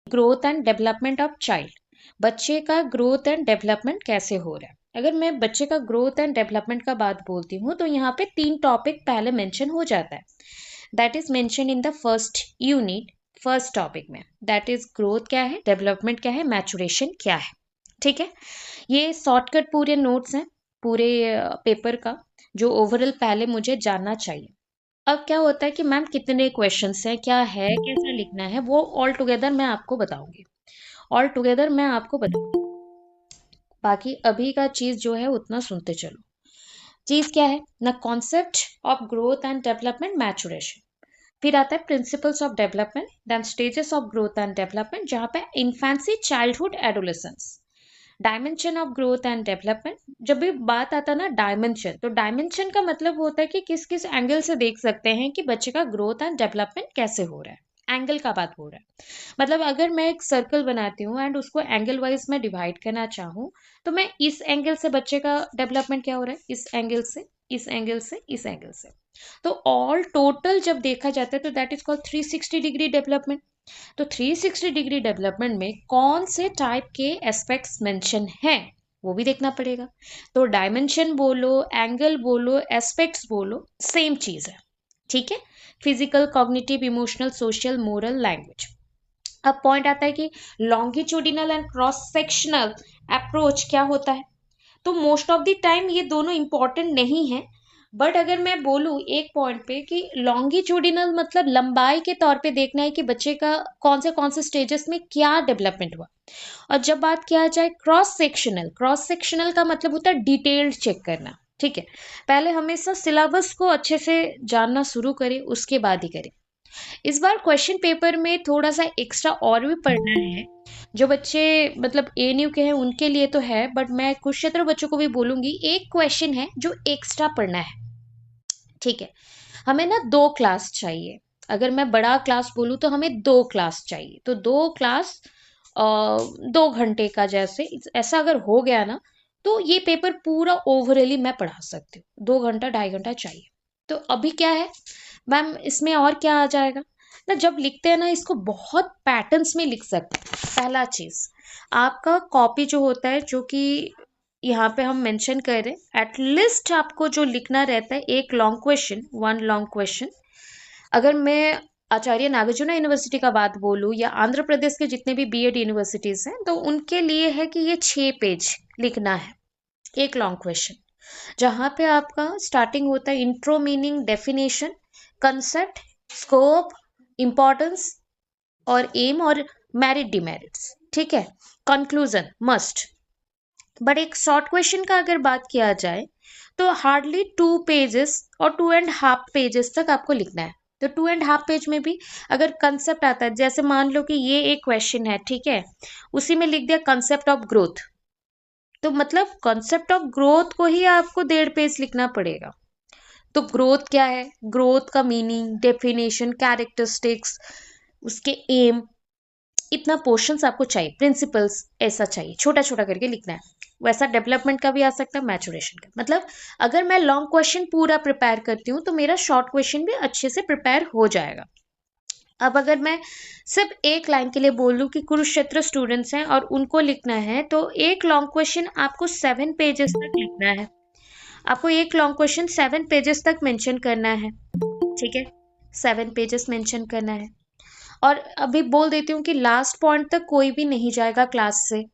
Growth and development of child, बच्चे का growth and development कैसे हो रहा है। अगर मैं बच्चे का ग्रोथ एंड डेवलपमेंट का बात बोलती हूँ तो यहाँ पे 3 टॉपिक पहले मेंशन हो जाता है। That is mention in the first unit, first topic में। दैट इज ग्रोथ क्या है, डेवलपमेंट क्या है, मैचुरेशन क्या है। ठीक है, ये शॉर्टकट पूरे नोट्स हैं पूरे पेपर का, जो ओवरऑल पहले मुझे जानना चाहिए। अब क्या होता है कि मैम कितने क्वेश्चंस हैं, क्या है, कैसा लिखना है, वो ऑल टुगेदर मैं आपको बताऊंगी। ऑल टुगेदर मैं आपको बताऊंगी। बाकी अभी का चीज जो है उतना सुनते चलो। चीज क्या है ना, concept of growth and development, maturation. फिर आता है principles of development, then stages of growth and development, जहां पे infancy, childhood, adolescence. Dimension of growth and development, जब भी बात आता है ना डायमेंशन, तो डायमेंशन का मतलब होता है कि किस किस एंगल से देख सकते हैं कि बच्चे का ग्रोथ एंड डेवलपमेंट कैसे हो रहा है। एंगल का बात हो रहा है, मतलब अगर मैं एक सर्कल बनाती हूँ एंड उसको एंगल वाइज में डिवाइड करना चाहूँ, तो मैं इस एंगल से बच्चे का डेवलपमेंट क्या हो रहा है, इस एंगल से, इस एंगल से, इस एंगल से। तो ऑल टोटल जब देखा जाता है तो that is called 360 degree development. तो 360 डिग्री डेवलपमेंट में कौन से टाइप के एस्पेक्ट्स मेंशन हैं वो भी देखना पड़ेगा। तो डायमेंशन बोलो, एंगल बोलो, एस्पेक्ट्स बोलो, सेम चीज है। ठीक है, physical, cognitive, emotional, social, moral, language. अब पॉइंट आता है कि longitudinal and cross sectional approach क्या होता है। तो मोस्ट ऑफ द टाइम ये दोनों इंपॉर्टेंट नहीं है, बट अगर मैं बोलूँ एक पॉइंट पे कि लॉन्गिट्यूडिनल मतलब लंबाई के तौर पे देखना है कि बच्चे का कौन से स्टेजेस में क्या डेवलपमेंट हुआ। और जब बात किया जाए क्रॉस सेक्शनल, क्रॉस सेक्शनल का मतलब होता है डिटेल्ड चेक करना। ठीक है, पहले हमेशा सिलेबस को अच्छे से जानना शुरू करें, उसके बाद ही करें। इस बार क्वेश्चन पेपर में थोड़ा सा एक्स्ट्रा और भी पढ़ना है। जो बच्चे मतलब एएनयू के हैं उनके लिए तो है, बट मैं कुरुक्षेत्र बच्चों को भी बोलूंगी, एक क्वेश्चन है जो एक्स्ट्रा पढ़ना है। ठीक है, हमें ना 2 क्लास चाहिए। अगर मैं बड़ा क्लास बोलूँ तो हमें 2 क्लास चाहिए, तो 2 क्लास 2 घंटे का, जैसे ऐसा अगर हो गया ना तो ये पेपर पूरा ओवरऑली मैं पढ़ा सकती हूँ। 2 घंटा 2.5 घंटा चाहिए। तो अभी क्या है मैम, इसमें और क्या आ जाएगा ना, जब लिखते हैं ना इसको बहुत पैटर्न्स में लिख सकते हैं। पहला चीज, आपका कॉपी जो होता है, जो कि यहाँ पे हम मेंशन कर रहे हैं, एटलीस्ट आपको जो लिखना रहता है एक लॉन्ग क्वेश्चन, 1 लॉन्ग क्वेश्चन। अगर मैं आचार्य नागार्जुन यूनिवर्सिटी का बात बोलूँ या आंध्र प्रदेश के जितने भी बीएड यूनिवर्सिटीज हैं, तो उनके लिए है कि ये 6 पेज लिखना है, एक लॉन्ग क्वेश्चन, जहाँ पे आपका स्टार्टिंग होता है intro, meaning, definition, concept, scope, importance और एम और मेरिट डिमेरिट्स। ठीक है, कंक्लूजन मस्ट। बट एक शॉर्ट क्वेश्चन का अगर बात किया जाए तो हार्डली 2 पेजेस और 2.5 पेजेस तक आपको लिखना है। तो 2.5 पेज में भी अगर कंसेप्ट आता है, जैसे मान लो कि ये एक क्वेश्चन है, ठीक है, उसी में लिख दिया कंसेप्ट ऑफ ग्रोथ, तो मतलब कंसेप्ट ऑफ ग्रोथ को ही आपको 1.5 पेज लिखना पड़ेगा। तो ग्रोथ क्या है, ग्रोथ का मीनिंग, डेफिनेशन, कैरेक्टरिस्टिक्स, उसके एम, इतना पोर्शंस आपको चाहिए, प्रिंसिपल्स ऐसा चाहिए, छोटा छोटा करके लिखना है। वैसा डेवलपमेंट का भी आ सकता है, मैचुरेशन का। मतलब अगर मैं लॉन्ग क्वेश्चन पूरा प्रिपेयर करती हूँ तो मेरा शॉर्ट क्वेश्चन भी अच्छे से प्रिपेयर हो जाएगा। अब अगर मैं सिर्फ एक लाइन के लिए बोल दूं कि कुरुक्षेत्र स्टूडेंट्स हैं और उनको लिखना है, तो एक लॉन्ग क्वेश्चन आपको 7 पेजेस तक लिखना है। आपको एक लॉन्ग क्वेश्चन 7 पेजेस तक मेंशन करना है। ठीक है, 7 पेजेस मेंशन करना है। और अभी बोल देती हूँ कि लास्ट पॉइंट तक कोई भी नहीं जाएगा क्लास से।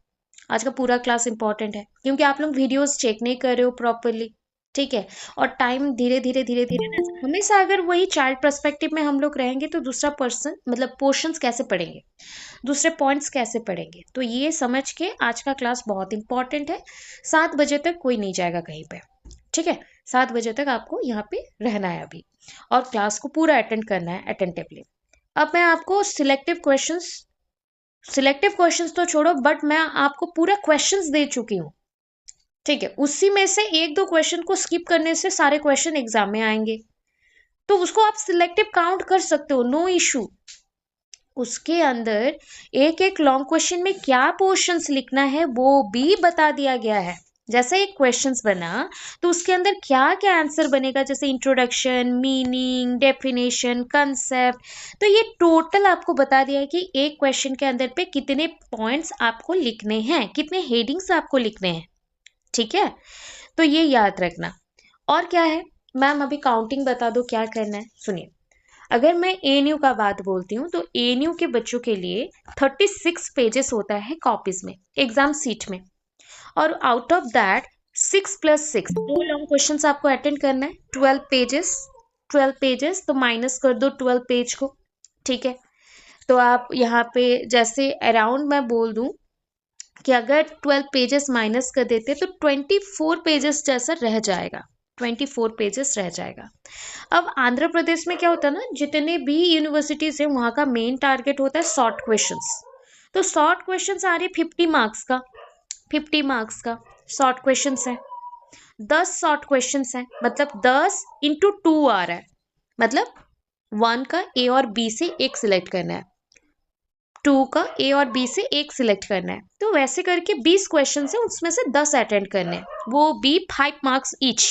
आज का पूरा क्लास इंपॉर्टेंट है, क्योंकि आप लोग वीडियोस चेक नहीं कर रहे हो प्रॉपरली। ठीक है, और टाइम धीरे धीरे धीरे धीरे ना, हमेशा अगर वही चाइल्ड पर्सपेक्टिव में हम लोग रहेंगे तो दूसरा पर्सन मतलब पोर्शंस कैसे पढ़ेंगे, दूसरे पॉइंट्स कैसे पढ़ेंगे। तो ये समझ के आज का क्लास बहुत इंपॉर्टेंट है। 7 बजे तक कोई नहीं जाएगा कहीं पे। ठीक है, 7 बजे तक आपको यहाँ पे रहना है अभी, और क्लास को पूरा अटेंड करना है अटेंटिवली। अब मैं आपको सिलेक्टिव क्वेश्चंस तो छोड़ो, बट मैं आपको पूरा क्वेश्चंस दे चुकी हूँ। ठीक है, उसी में से 1-2 क्वेश्चन को स्किप करने से सारे क्वेश्चन एग्जाम में आएंगे, तो उसको आप सिलेक्टिव काउंट कर सकते हो, नो इशू। उसके अंदर एक एक लॉन्ग क्वेश्चन में क्या पोर्शंस लिखना है वो भी बता दिया गया है। जैसे एक क्वेश्चंस बना तो उसके अंदर क्या क्या आंसर बनेगा, जैसे इंट्रोडक्शन, मीनिंग, डेफिनेशन, कंसेप्ट, तो ये टोटल आपको बता दिया है कि एक क्वेश्चन के अंदर पे कितने पॉइंट्स आपको लिखने हैं, कितने हेडिंग्स आपको लिखने हैं। ठीक है, तो ये याद रखना। और क्या है मैम, अभी काउंटिंग बता दो क्या करना है। सुनिए, अगर मैं एएनयू का बात बोलती हूँ तो एएनयू के बच्चों के लिए 36 पेजेस होता है कॉपीज में, एग्जाम सीट में। और आउट ऑफ दैट 6 + 6 दो लॉन्ग क्वेश्चन आपको अटेंड करना है, 12 पेजेस। 12 पेजेस तो माइनस कर दो 12 पेज को। ठीक है, तो आप यहाँ पे जैसे अराउंड मैं बोल दूं कि अगर 12 पेजेस माइनस कर देते तो 24 पेजेस जैसा रह जाएगा, 24 पेजेस रह जाएगा। अब आंध्र प्रदेश में क्या होता है ना, जितने भी यूनिवर्सिटीज है वहां का मेन टारगेट होता है शॉर्ट क्वेश्चंस। तो शॉर्ट क्वेश्चंस आ रहे 50 मार्क्स का, 50 मार्क्स का शॉर्ट क्वेश्चंस है। 10 शॉर्ट क्वेश्चंस है, मतलब 10 × 2 आ रहा है, मतलब 1 का ए और बी से एक सिलेक्ट करना है, 2 का ए और बी से एक सिलेक्ट करना है। तो वैसे करके 20 क्वेश्चन है, उसमें से 10 अटेंड करने हैं, वो भी 5 marks each.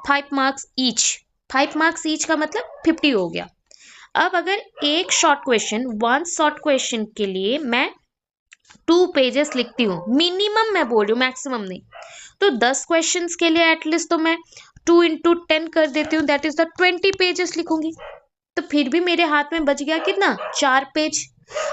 5 marks each, 5 marks each का मतलब 50 हो गया। अब अगर एक शॉर्ट क्वेश्चन, 1 शॉर्ट क्वेश्चन के लिए मैं 2 पेजेस लिखती हूँ, मिनिमम मैं बोल रही हूँ, मैक्सिमम नहीं, तो 10 क्वेश्चंस के लिए एटलीस्ट तो मैं 2 × 10 कर देती हूँ, दैट इज द 20 पेजेस लिखूंगी। तो फिर भी मेरे हाथ में बच गया कितना, 4 पेज।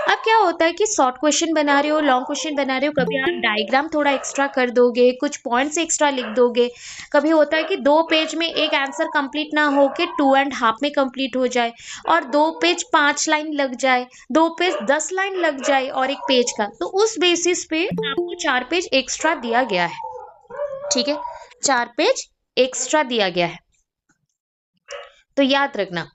अब क्या होता है कि शॉर्ट क्वेश्चन बना रहे हो, लॉन्ग क्वेश्चन बना रहे हो, कभी आप डायग्राम थोड़ा एक्स्ट्रा कर दोगे, कुछ पॉइंट्स एक्स्ट्रा लिख दोगे। कभी होता है कि 2 पेज में एक आंसर कंप्लीट ना हो के 2.5 में कंप्लीट हो जाए, और 2 पेज 5 लाइन लग जाए, 2 पेज 10 लाइन लग जाए और एक पेज का, तो उस बेसिस पे आपको 4 पेज एक्स्ट्रा दिया गया है। ठीक है, 4 पेज एक्स्ट्रा दिया गया है, तो याद रखना।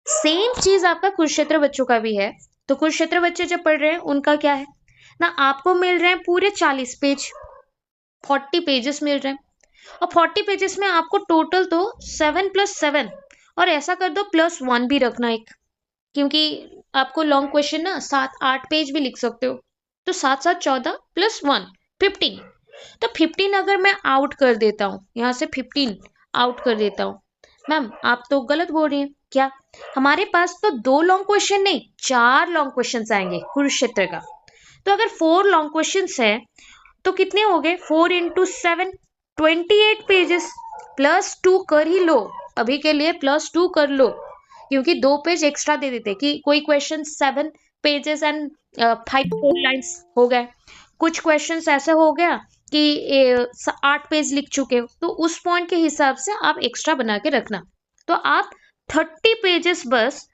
सेम चीज आपका कुरुक्षेत्र बच्चों का भी है। तो कुरुक्षेत्र बच्चे जब पढ़ रहे हैं उनका क्या है ना, आपको मिल रहे हैं पूरे 40 पेज, 40 पेजेस मिल रहे हैं। और 40 पेजेस में आपको टोटल तो 7 + 7, और ऐसा कर दो +1 भी रखना एक, क्योंकि आपको लॉन्ग क्वेश्चन ना 7-8 पेज भी लिख सकते हो। तो 7 × 7 = 14 + 1 15। तो 15 अगर मैं आउट कर देता हूँ, यहाँ से 15 आउट कर देता हूँ, मैम आप तो गलत बोल रही हैं क्या, हमारे पास तो 2 लॉन्ग क्वेश्चन नहीं 4 लॉन्ग क्वेश्चन आएंगे कुरुक्षेत्र का। तो अगर 4 लॉन्ग क्वेश्चन है तो कितने हो गए, 4 × 7 28 पेजेस, +2 कर ही लो, अभी के लिए +2 कर लो, क्योंकि 2 पेज एक्स्ट्रा दे देते कि कोई क्वेश्चन 7 पेजेस एंड 5 4 लाइन्स हो गए, कुछ क्वेश्चंस ऐसे हो गया कि 8 पेज लिख चुके हो, तो उस पॉइंट के हिसाब से आप एक्स्ट्रा बना के रखना। तो आप 30 पेजेस बस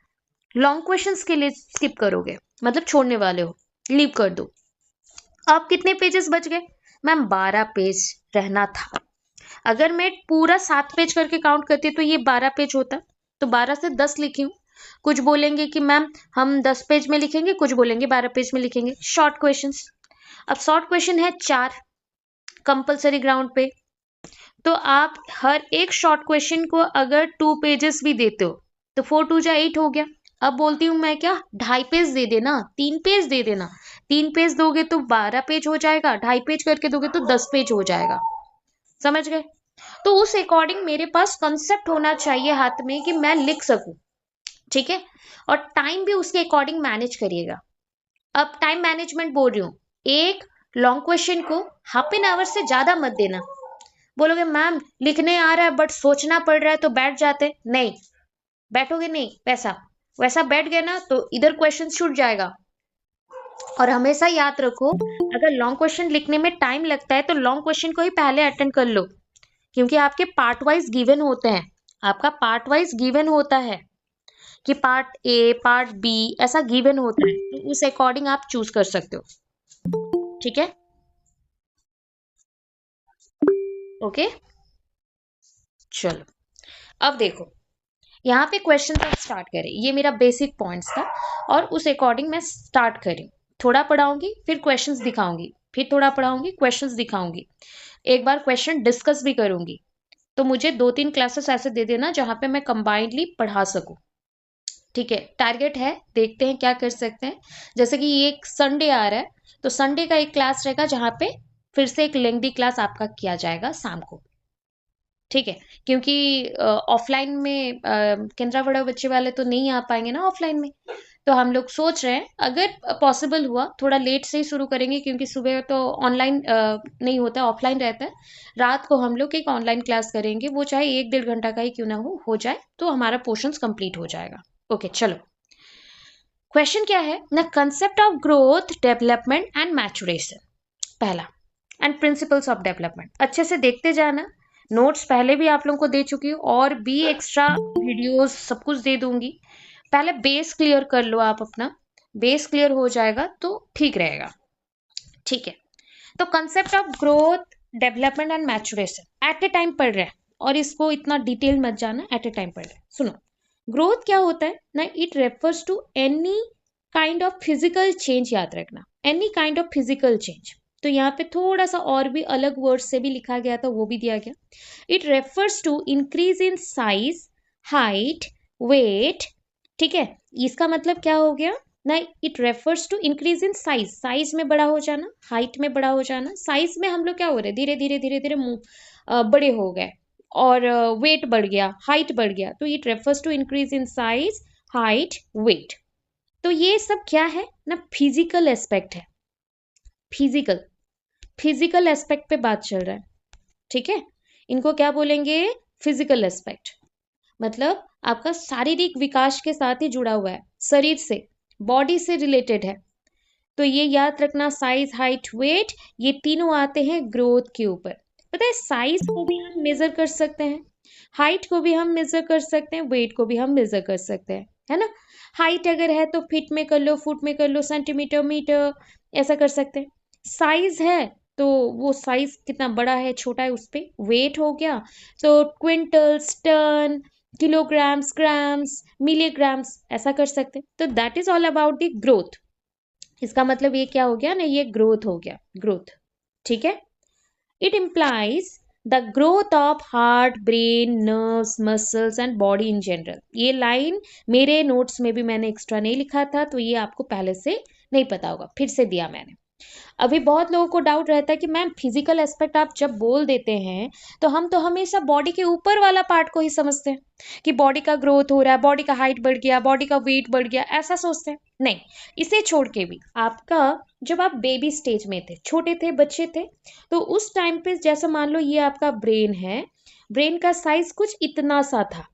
लॉन्ग क्वेश्चंस के लिए स्किप करोगे, मतलब छोड़ने वाले हो, लीव कर दो। अब कितने पेजेस बच गए मैम, 12 पेज रहना था। अगर मैं पूरा 7 पेज करके काउंट करती तो ये 12 पेज होता, तो 12 से 10 लिखी हूँ। कुछ बोलेंगे कि मैम हम 10 पेज में लिखेंगे, कुछ बोलेंगे 12 पेज में लिखेंगे, शॉर्ट क्वेश्चंस। अब शॉर्ट क्वेश्चन है 4 कंपलसरी ग्राउंड पे, तो आप हर एक शॉर्ट क्वेश्चन को अगर 2 पेजेस भी देते हो तो 4 × 2 = 8 हो गया। अब बोलती हूँ मैं क्या, 2.5 पेज दे देना, 3 पेज दे देना, 3 पेज दोगे तो 12 पेज हो जाएगा, 2.5 पेज करके दोगे तो 10 पेज हो जाएगा। समझ गए, तो उस अकॉर्डिंग मेरे पास कंसेप्ट होना चाहिए हाथ में कि मैं लिख सकूं। ठीक है, और टाइम भी उसके अकॉर्डिंग मैनेज करिएगा। अब टाइम मैनेजमेंट बोल रही हूँ, एक लॉन्ग क्वेश्चन को ½ एन आवर से ज्यादा मत देना। बोलोगे मैम लिखने आ रहा है बट सोचना पड़ रहा है तो बैठ जाते, नहीं बैठोगे नहीं, वैसा वैसा बैठ गए ना तो इधर क्वेश्चन छूट जाएगा। और हमेशा याद रखो, अगर लॉन्ग क्वेश्चन लिखने में टाइम लगता है तो लॉन्ग क्वेश्चन को ही पहले अटेंड कर लो, क्योंकि आपके पार्ट वाइज गिवन होते हैं, आपका पार्ट वाइज गिवन होता है कि पार्ट ए पार्ट बी ऐसा गिवन होता है, तो उस अकॉर्डिंग आप चूज कर सकते हो। ठीक है, ओके, चलो अब देखो, यहाँ पे क्वेश्चन आप स्टार्ट करें, ये मेरा बेसिक पॉइंट्स था और उस अकॉर्डिंग मैं स्टार्ट करी, थोड़ा पढ़ाऊंगी फिर क्वेश्चंस दिखाऊंगी, फिर थोड़ा पढ़ाऊंगी क्वेश्चंस दिखाऊंगी, एक बार क्वेश्चन डिस्कस भी करूंगी। तो मुझे 2-3 क्लासेस ऐसे दे देना जहां पे मैं कंबाइंडली पढ़ा सकूं। ठीक है, टारगेट है, देखते हैं क्या कर सकते हैं। जैसे कि ये एक संडे आ रहा है तो संडे का एक क्लास रहेगा जहाँ पे फिर से एक लेंथी क्लास आपका किया जाएगा शाम को, ठीक है, क्योंकि ऑफलाइन में केंद्रापड़ा बच्चे वाले तो नहीं आ पाएंगे ना ऑफलाइन में, तो हम लोग सोच रहे हैं अगर पॉसिबल हुआ थोड़ा लेट से ही शुरू करेंगे, क्योंकि सुबह तो ऑनलाइन नहीं होता, ऑफलाइन रहता है। रात को हम लोग एक ऑनलाइन क्लास करेंगे, वो चाहे 1-1.5 घंटा का ही क्यों ना हो जाए, तो हमारा पोर्शंस कंप्लीट हो जाएगा। ओके चलो, क्वेश्चन क्या है ना, concept of growth development and maturation पहला, एंड प्रिंसिपल्स ऑफ डेवलपमेंट। अच्छे से देखते जाना, नोट्स पहले भी आप लोगों को दे चुकी हूँ और भी एक्स्ट्रा वीडियोस सब कुछ दे दूंगी। पहले बेस क्लियर कर लो आप अपना, बेस क्लियर हो जाएगा तो ठीक रहेगा, ठीक है। तो concept of growth development and maturation at a time पढ़ रहे हैं, और इसको इतना डिटेल मत जाना, एट ए टाइम पढ़ रहे हैं। सुनो, ग्रोथ क्या होता है ना, it refers to any kind of physical change, याद रखना, any kind of physical change. तो यहाँ पे थोड़ा सा और भी अलग वर्ड से भी लिखा गया था, वो भी दिया गया। It refers to increase in size, height, weight, ठीक है। इसका मतलब क्या हो गया ना, it refers to increase in size, size में बड़ा हो जाना, हाइट में बड़ा हो जाना। साइज में हम लोग क्या हो रहे, धीरे धीरे धीरे धीरे बड़े हो गए, और वेट बढ़ गया, हाइट बढ़ गया, तो it refers to increase in size, height, weight. तो ये सब क्या है ना, फिजिकल एस्पेक्ट है, फिजिकल, फिजिकल एस्पेक्ट पे बात चल रहा है, ठीक है। इनको क्या बोलेंगे, फिजिकल एस्पेक्ट, मतलब आपका शारीरिक विकास के साथ ही जुड़ा हुआ है, शरीर से, बॉडी से रिलेटेड है। तो ये याद रखना, साइज, हाइट, वेट, ये तीनों आते हैं ग्रोथ के ऊपर। पता है, साइज को भी हम मेजर कर सकते हैं, हाइट को भी हम मेजर कर सकते हैं, वेट को भी हम मेजर कर सकते हैं, है ना। हाइट अगर है तो फीट में कर लो, फुट में कर लो, सेंटीमीटर, मीटर, ऐसा कर सकते हैं। साइज है तो वो साइज कितना बड़ा है छोटा है उस पे। वेट हो गया तो quintals, tons, kilograms, grams, milligrams, ऐसा कर सकते हैं। तो that is all about the growth. इसका मतलब ये क्या हो गया ना, ये ग्रोथ हो गया, ग्रोथ, ठीक है। It implies the growth of heart, brain, nerves, muscles and body in general. ये लाइन मेरे नोट्स में भी मैंने एक्स्ट्रा नहीं लिखा था, तो ये आपको पहले से नहीं पता होगा, फिर से दिया मैंने। अभी बहुत लोगों को डाउट रहता है कि मैम फिजिकल एस्पेक्ट आप जब बोल देते हैं तो हम तो हमेशा बॉडी के ऊपर वाला पार्ट को ही समझते हैं कि बॉडी का ग्रोथ हो रहा है, बॉडी का हाइट बढ़ गया, बॉडी का वेट बढ़ गया, ऐसा सोचते हैं। नहीं, इसे छोड़ के भी आपका, जब आप बेबी स्टेज में थे, छोटे थे, बच्चे थे, तो उस टाइम पे जैसे मान लो ये आपका ब्रेन है, ब्रेन का साइज कुछ इतना सा था,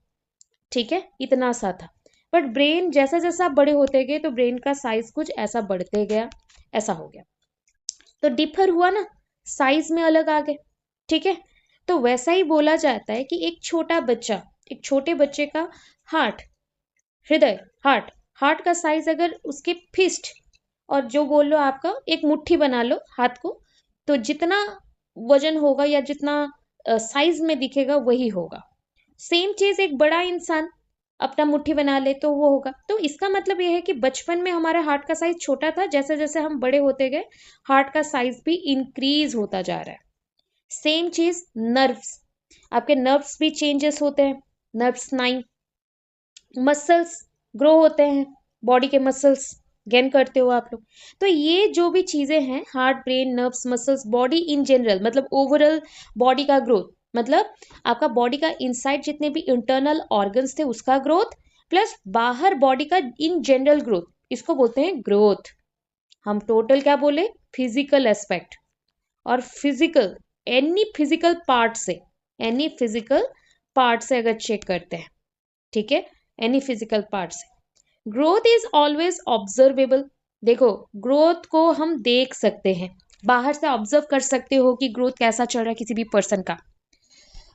ठीक है, इतना सा था। बट ब्रेन जैसा जैसा आप बड़े होते गए तो ब्रेन का साइज कुछ ऐसा बढ़ते गया, ऐसा हो गया, तो डिफर हुआ ना, साइज में अलग आ गए, ठीक है। तो वैसा ही बोला जाता है कि एक छोटा बच्चा, एक छोटे बच्चे का हार्ट, हृदय, हार्ट, हार्ट का साइज अगर उसके फिस्ट, और जो बोल लो आपका एक मुट्ठी बना लो हाथ को, तो जितना वजन होगा या जितना साइज में दिखेगा वही होगा। सेम चीज एक बड़ा इंसान अपना मुट्ठी बना ले तो वो होगा। तो इसका मतलब ये है कि बचपन में हमारा हार्ट का साइज छोटा था, जैसे जैसे हम बड़े होते गए हार्ट का साइज भी इंक्रीज होता जा रहा है। सेम चीज नर्व्स, आपके नर्व्स भी चेंजेस होते हैं, नर्व्स 9, मसल्स ग्रो होते हैं, बॉडी के मसल्स गेन करते हो आप लोग। तो ये जो भी चीजें हैं, heart, brain, nerves, muscles, body in general, मतलब ओवरऑल बॉडी का ग्रोथ, मतलब आपका बॉडी का इनसाइड जितने भी इंटरनल ऑर्गन्स थे उसका ग्रोथ, प्लस बाहर बॉडी का इन जनरल ग्रोथ, इसको बोलते हैं ग्रोथ। हम टोटल क्या बोले, फिजिकल एस्पेक्ट, और फिजिकल, एनी फिजिकल पार्ट से, एनी फिजिकल पार्ट से अगर चेक करते हैं, ठीक है, एनी फिजिकल पार्ट से। Growth is always observable. देखो, ग्रोथ को हम देख सकते हैं, बाहर से ऑब्जर्व कर सकते हो कि ग्रोथ कैसा चल रहा है किसी भी पर्सन का।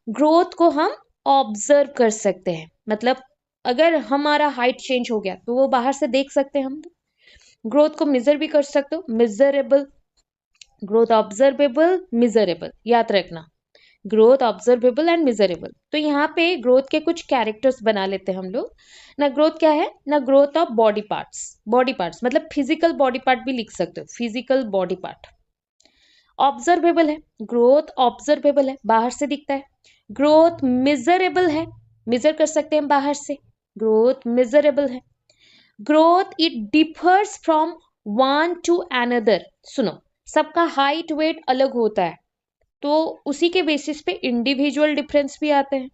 ग्रोथ को हम ऑब्जर्व कर सकते हैं, मतलब अगर हमारा हाइट चेंज हो गया तो वो बाहर से देख सकते हैं हम। ग्रोथ को मेजर भी कर सकते हो, मेजरेबल, ग्रोथ ऑब्जर्वेबल, मेजरेबल, याद रखना, ग्रोथ ऑब्जर्वेबल एंड मेजरेबल। तो यहाँ पे ग्रोथ के कुछ कैरेक्टर्स बना लेते हैं हम लोग ना। ग्रोथ क्या है ना, growth of body parts, body parts मतलब फिजिकल बॉडी पार्ट भी लिख सकते हो, फिजिकल बॉडी पार्ट। ऑब्जर्वेबल है, ग्रोथ ऑब्जर्वेबल है, बाहर से दिखता है। ग्रोथ मेजरेबल है, मेजर कर सकते हैं बाहर से, ग्रोथ मेजरेबल है। Growth it differs from one two another. सुनो, सबका हाइट वेट अलग होता है, तो उसी के बेसिस पे इंडिविजुअल डिफरेंस भी आते हैं।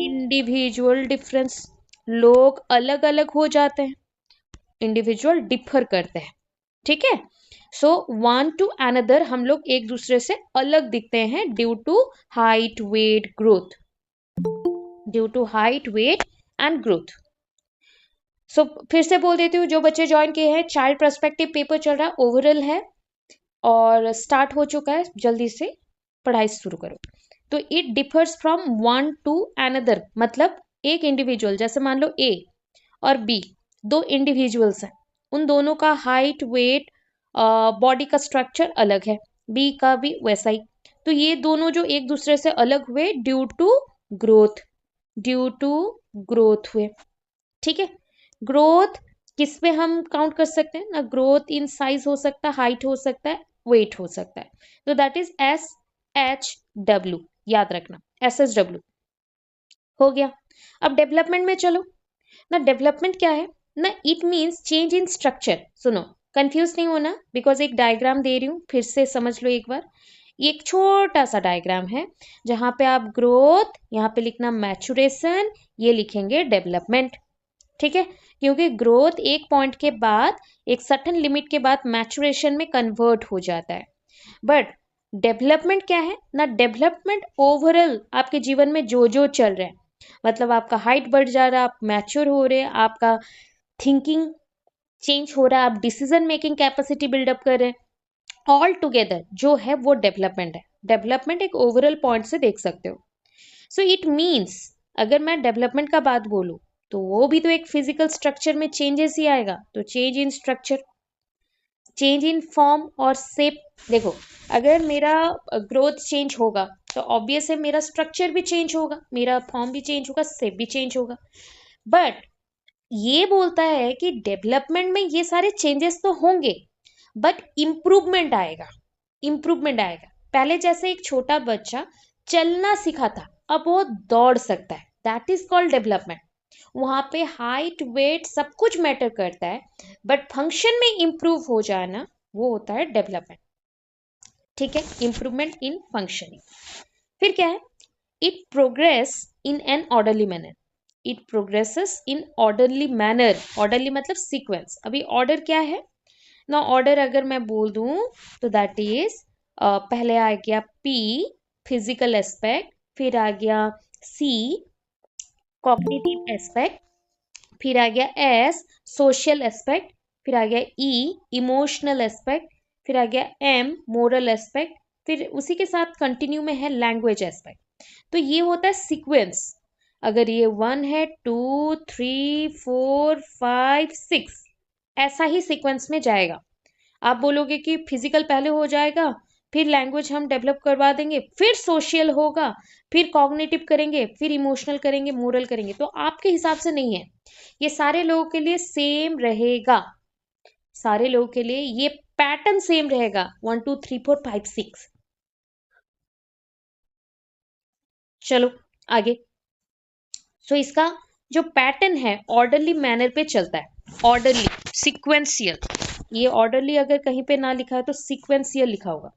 इंडिविजुअल डिफरेंस, लोग अलग अलग हो जाते हैं, इंडिविजुअल डिफर करते हैं, ठीक है। सो वन टू अनदर हम लोग एक दूसरे से अलग दिखते हैं due to height weight growth, due to height weight and growth. So फिर से बोल देती हूँ, जो बच्चे ज्वाइन किए हैं, चाइल्ड पर्सपेक्टिव पेपर चल रहा है, ओवरऑल है और स्टार्ट हो चुका है, जल्दी से पढ़ाई शुरू करो। तो it differs from one two another, मतलब एक इंडिविजुअल, जैसे मान लो ए और बी, दो इंडिविजुअल्स हैं, उन दोनों का हाइट वेट बॉडी का स्ट्रक्चर अलग है, बी का भी वैसा ही। तो ये दोनों जो एक दूसरे से अलग हुए due to growth, due to growth हुए, ठीक है। ग्रोथ किस पे हम काउंट कर सकते हैं ना, ग्रोथ इन साइज हो सकता है, हाइट हो सकता है, वेट हो सकता है, तो दैट इज SHW, याद रखना SHW हो गया। अब डेवलपमेंट में चलो ना, डेवलपमेंट क्या है ना, it means change in structure. सुनो, कंफ्यूज नहीं होना, बिकॉज एक डायग्राम दे रही हूँ, फिर से समझ लो एक बार। ये एक छोटा सा डायग्राम है जहां पे आप ग्रोथ, यहाँ पे लिखना मैचुरेशन, ये लिखेंगे डेवलपमेंट, ठीक है। क्योंकि ग्रोथ एक पॉइंट के बाद, एक सर्टेन लिमिट के बाद मैचुरेशन में कन्वर्ट हो जाता है, बट डेवलपमेंट क्या है ना, डेवलपमेंट ओवरऑल आपके जीवन में जो जो चल रहा है, मतलब आपका हाइट बढ़ जा रहा है, आप मैच्योर हो रहे हैं, आपका थिंकिंग चेंज हो रहा है, आप डिसीजन मेकिंग कैपेसिटी बिल्डअप कर रहे हैं, ऑल टुगेदर जो है वो डेवलपमेंट है। डेवलपमेंट एक ओवरऑल पॉइंट से देख सकते हो। सो इट मीन्स, अगर मैं डेवलपमेंट का बात बोलूं, तो वो भी तो एक फिजिकल स्ट्रक्चर में चेंजेस ही आएगा, तो change in structure, change in form और शेप। देखो, अगर मेरा ग्रोथ चेंज होगा तो ऑब्वियस है मेरा स्ट्रक्चर भी चेंज होगा, मेरा फॉर्म भी चेंज होगा, शेप भी चेंज होगा। बट ये बोलता है कि डेवलपमेंट में ये सारे चेंजेस तो होंगे, बट इम्प्रूवमेंट आएगा, इम्प्रूवमेंट आएगा। पहले जैसे एक छोटा बच्चा चलना सीखा था, अब वो दौड़ सकता है, दैट इज कॉल्ड डेवलपमेंट। वहां पे हाइट वेट सब कुछ मैटर करता है, बट फंक्शन में इंप्रूव हो जाना वो होता है डेवलपमेंट, ठीक है। Improvement in functioning. फिर क्या है, it progress in an orderly manner, it progresses in orderly manner, orderly मतलब सीक्वेंस। अभी ऑर्डर क्या है ना, ऑर्डर अगर मैं बोल दूं तो दैट इज, पहले आ गया P फिजिकल एस्पेक्ट, फिर आ गया C कॉग्निटिव एस्पेक्ट, फिर आ गया S सोशल एस्पेक्ट, फिर आ गया E इमोशनल एस्पेक्ट, फिर आ गया M मोरल एस्पेक्ट, फिर उसी के साथ कंटिन्यू में है लैंग्वेज एस्पेक्ट। तो ये होता है सीक्वेंस। अगर ये 1 है, 2 3 4 5 6, ऐसा ही सीक्वेंस में जाएगा। आप बोलोगे कि फिजिकल पहले हो जाएगा, फिर लैंग्वेज हम डेवलप करवा देंगे, फिर सोशल होगा, फिर कॉग्निटिव करेंगे, फिर इमोशनल करेंगे, मोरल करेंगे, तो आपके हिसाब से नहीं है। ये सारे लोगों के लिए सेम रहेगा, सारे लोगों के लिए ये पैटर्न सेम रहेगा, 1 2 3 4 5 6। चलो आगे। सो इसका जो पैटर्न है ऑर्डरली मैनर पे चलता है, ऑर्डरली सीक्वेंशियल। ये ऑर्डरली अगर कहीं पे ना लिखा है तो सीक्वेंशियल लिखा होगा,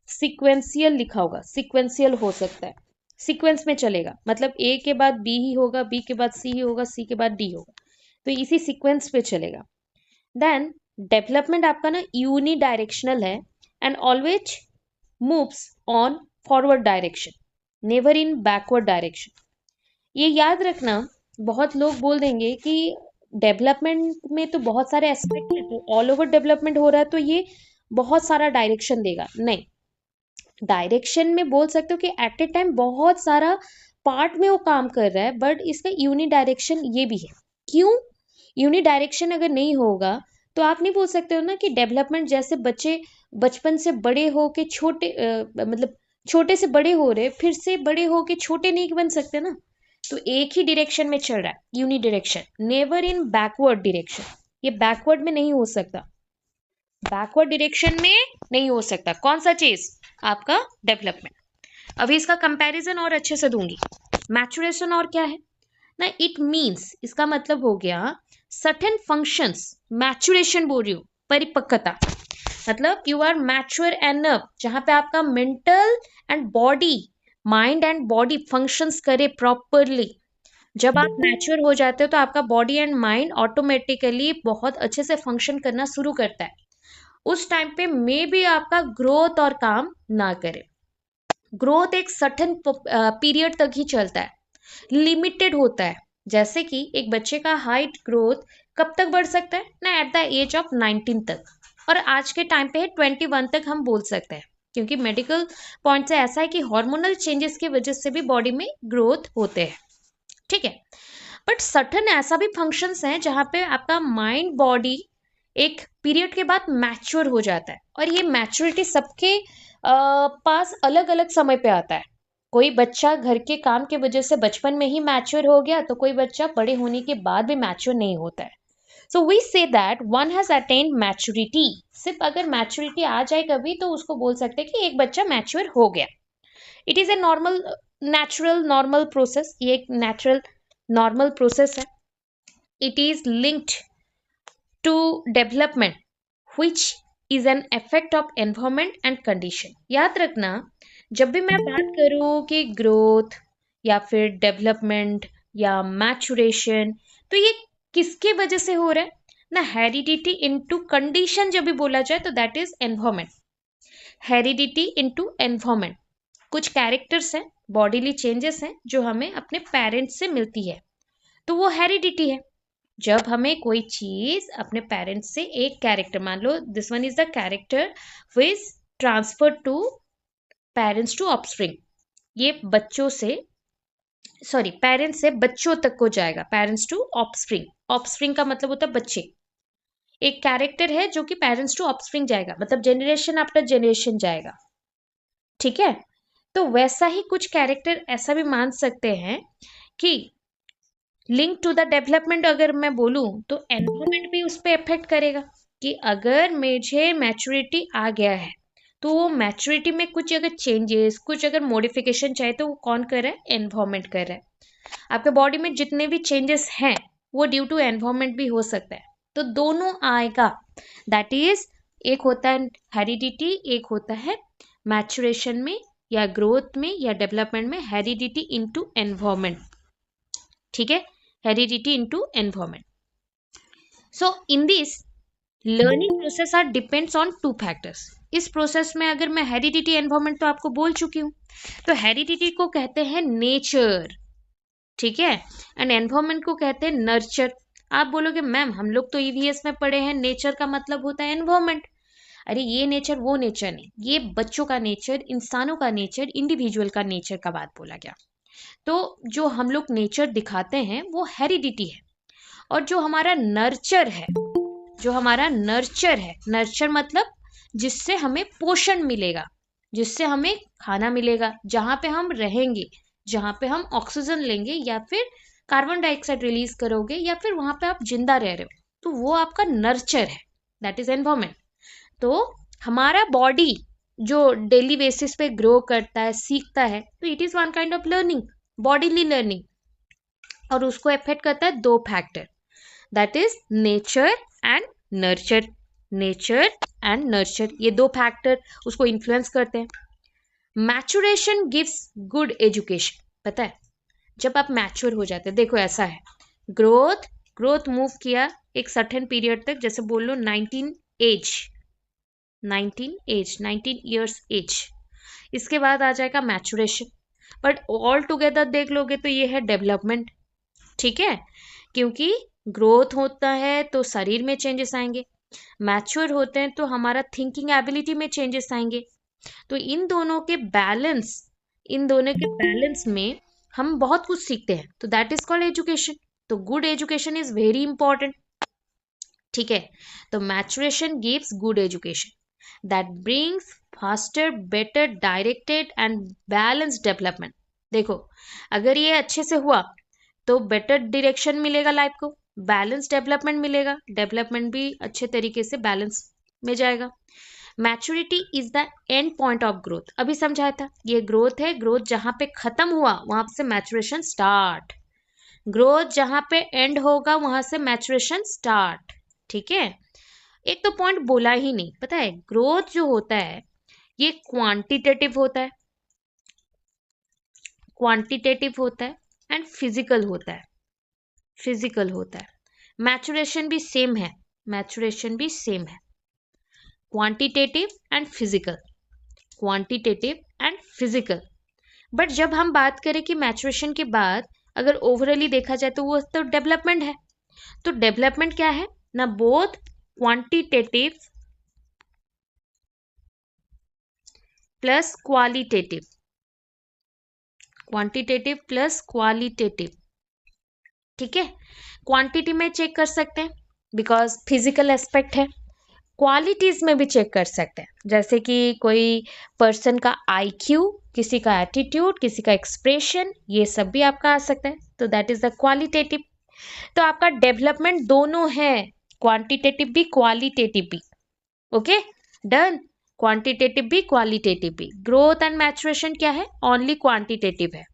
सीक्वेंशियल लिखा होगा, सीक्वेंशियल हो सकता है, सीक्वेंस में चलेगा, मतलब ए के बाद बी ही होगा, बी के बाद सी ही होगा, सी के बाद डी होगा, तो इसी सीक्वेंस पे चलेगा। देन डेवलपमेंट आपका ना यूनि डायरेक्शनल है and always moves on forward direction, never in backward direction. ये याद रखना, बहुत लोग बोल देंगे कि डेवलपमेंट में तो बहुत सारे एस्पेक्ट है, तो ऑल ओवर डेवलपमेंट हो रहा है तो ये बहुत सारा डायरेक्शन देगा, नहीं। डायरेक्शन में बोल सकते हो कि एट ए टाइम बहुत सारा पार्ट में वो काम कर रहा है, बट इसका यूनि डायरेक्शन ये भी है। क्यों? यूनि डायरेक्शन अगर नहीं होगा तो आप नहीं बोल सकते हो ना कि डेवलपमेंट, जैसे बच्चे बचपन से बड़े हो के छोटे मतलब छोटे से बड़े हो रहे, फिर से बड़े हो के छोटे नहीं बन सकते ना, तो एक ही डायरेक्शन में चल रहा है, unidirection, never in backward direction. ये बैकवर्ड में नहीं हो सकता, बैकवर्ड डायरेक्शन में नहीं हो सकता। कौन सा चीज? आपका डेवलपमेंट। अभी इसका कंपैरिजन और अच्छे से दूंगी। मैचुरेशन और क्या है ना, इट मीन्स, इसका मतलब हो गया सर्टेन फंक्शंस, मैचुरेशन बोल रही हूँ, परिपक्वता, मतलब यू आर मैच्योर एनफ, जहां पे आपका mental and body, mind and body functions करे प्रॉपरली। जब आप मैच्योर हो जाते हो तो आपका बॉडी एंड माइंड ऑटोमेटिकली बहुत अच्छे से फंक्शन करना शुरू करता है। उस टाइम पे मे भी आपका ग्रोथ और काम ना करे। ग्रोथ एक सर्टेन पीरियड तक ही चलता है, लिमिटेड होता है। जैसे कि एक बच्चे का हाइट ग्रोथ कब तक बढ़ सकता है ना, एट द एज ऑफ 19 तक, और आज के टाइम पे 21 तक हम बोल सकते हैं, क्योंकि मेडिकल पॉइंट से ऐसा है कि हार्मोनल चेंजेस की वजह से भी बॉडी में ग्रोथ होते हैं, ठीक है। बट सर्टन ऐसा भी फंक्शंस हैं जहाँ पे आपका माइंड बॉडी एक पीरियड के बाद मैच्योर हो जाता है, और ये मैच्योरिटी सबके पास अलग अलग समय पे आता है। कोई बच्चा घर के काम की वजह से बचपन में ही मैच्योर हो गया, तो कोई बच्चा बड़े होने के बाद भी मैच्योर नहीं होता है। So we say that one has attend maturity. सिर्फ अगर मैच्योरिटी आ जाए कभी तो उसको बोल सकते हैं कि एक बच्चा मैच्योर हो गया। It is a normal, natural normal process, ये एक नेचुरल नॉर्मल प्रोसेस है। It is linked to development which is an effect of environment and condition। याद रखना, जब भी मैं बात करूं कि ग्रोथ या फिर डेवलपमेंट या मैचुरेशन, तो ये किसके वजह से हो रहा है ना, हेरिडिटी इनटू कंडीशन जब भी बोला जाए तो that is environment. Heredity into environment, कुछ कैरेक्टर्स हैं, बॉडीली चेंजेस हैं जो हमें अपने पेरेंट्स से मिलती है, तो वो हेरिडिटी है। जब हमें कोई चीज अपने पेरेंट्स से, एक कैरेक्टर मान लो this one is the character which transfer to parents to offspring, ये बच्चों से, सॉरी पेरेंट्स से बच्चों तक को जाएगा, पेरेंट्स टू ऑफस्प्रिंग। ऑफस्प्रिंग का मतलब होता है बच्चे। एक कैरेक्टर है जो कि पेरेंट्स टू ऑफस्प्रिंग जाएगा, मतलब जनरेशन आफ्टर जनरेशन जाएगा, ठीक है। तो वैसा ही कुछ कैरेक्टर ऐसा भी मान सकते हैं कि लिंक टू द डेवलपमेंट अगर मैं बोलूं तो एनवायरमेंट भी उस पर इफेक्ट करेगा, कि अगर मुझे मैच्योरिटी आ गया है तो वो मैच्योरिटी में कुछ अगर चेंजेस, कुछ अगर मॉडिफिकेशन चाहिए तो वो कौन कर रहा है, एनवायरमेंट कर रहा है। आपके बॉडी में जितने भी चेंजेस हैं वो ड्यू टू एनवायरमेंट भी हो सकता है, तो दोनों आएगा। दैट इज, एक होता है हेरिडिटी, एक होता है मैच्योरेशन में या ग्रोथ में या डेवलपमेंट में हेरिडिटी इनटू एनवायरमेंट, ठीक है, heredity into environment. So in this learning process are depends on two factors। इस प्रोसेस में अगर मैं हेरिडिटी एनवायरमेंट तो आपको बोल चुकी हूँ, तो हेरिडिटी को कहते हैं नेचर, ठीक है, एंड एनवायरमेंट को कहते हैं नर्चर। आप बोलोगे मैम हम लोग तो ईवीएस में पढ़े हैं नेचर का मतलब होता है एनवायरमेंट। अरे ये नेचर वो नेचर नहीं, ये बच्चों का नेचर, इंसानों का नेचर, इंडिविजुअल का नेचर का बात बोला गया। तो जो हम लोग नेचर दिखाते हैं वो हेरिडिटी है, और जो हमारा नर्चर है, जो हमारा नर्चर है, नर्चर मतलब जिससे हमें पोषण मिलेगा, जिससे हमें खाना मिलेगा, जहाँ पे हम रहेंगे, जहाँ पे हम ऑक्सीजन लेंगे या फिर कार्बन डाइऑक्साइड रिलीज करोगे या फिर वहां पे आप जिंदा रह रहे हो, तो वो आपका नर्चर है, दैट इज एनवायरमेंट। तो हमारा बॉडी जो डेली बेसिस पे ग्रो करता है, सीखता है, तो it is one kind of learning, bodily learning, और उसको इफेक्ट करता है दो factor, that is nature and nurture. Nature and nurture, ये दो फैक्टर उसको इन्फ्लुएंस करते हैं। मैचुरेशन गिव्स गुड एजुकेशन, पता है जब आप मैच्योर हो जाते हैं, देखो ऐसा है, ग्रोथ ग्रोथ मूव किया एक सर्टेन पीरियड तक, जैसे बोल लो 19 ईयर्स एज, इसके बाद आ जाएगा मैचुरेशन। बट ऑल टुगेदर देख लोगे तो ये है डेवलपमेंट, ठीक है, क्योंकि ग्रोथ होता है तो शरीर में चेंजेस आएंगे, मैच्योर होते हैं तो हमारा थिंकिंग एबिलिटी में चेंजेस आएंगे। तो इन दोनों के बैलेंस, इन दोनों के बैलेंस में हम बहुत कुछ सीखते हैं, तो दैट इज कॉल्ड एजुकेशन। तो good education is very important, ठीक है। तो maturation gives good education that brings faster, better, directed and balanced development. देखो अगर ये अच्छे से हुआ तो बेटर डायरेक्शन मिलेगा लाइफ को, बैलेंस डेवलपमेंट मिलेगा, डेवलपमेंट भी अच्छे तरीके से बैलेंस में जाएगा। Maturity is the end point of growth, अभी समझाया था, ये ग्रोथ है, ग्रोथ जहां पे खत्म हुआ वहां से मैच्योरेशन स्टार्ट, ग्रोथ जहां पे एंड होगा वहां से मैच्योरेशन स्टार्ट, ठीक है। एक तो पॉइंट बोला ही नहीं, पता है ग्रोथ जो होता है ये क्वांटिटेटिव होता है, एंड फिजिकल होता है, मैचुरेशन भी सेम है, क्वांटिटेटिव एंड फिजिकल। बट जब हम बात करें कि मैचुरेशन के बाद अगर ओवरऑली देखा जाए तो वो तो डेवलपमेंट है। तो डेवलपमेंट क्या है ना, बोथ क्वांटिटेटिव प्लस क्वालिटेटिव, ठीक है। क्वांटिटी में चेक कर सकते हैं बिकॉज फिजिकल एस्पेक्ट है, क्वालिटीज में भी चेक कर सकते हैं, जैसे कि कोई पर्सन का आईक्यू, किसी का एटीट्यूड, किसी का एक्सप्रेशन, ये सब भी आपका आ सकता है, तो दैट इज द क्वालिटेटिव। तो आपका डेवलपमेंट दोनों है, क्वांटिटेटिव भी क्वालिटेटिव भी, ओके डन। क्वांटिटेटिव भी क्वालिटेटिव भी। ग्रोथ एंड मैचुरेशन क्या है, ओनली क्वांटिटेटिव है,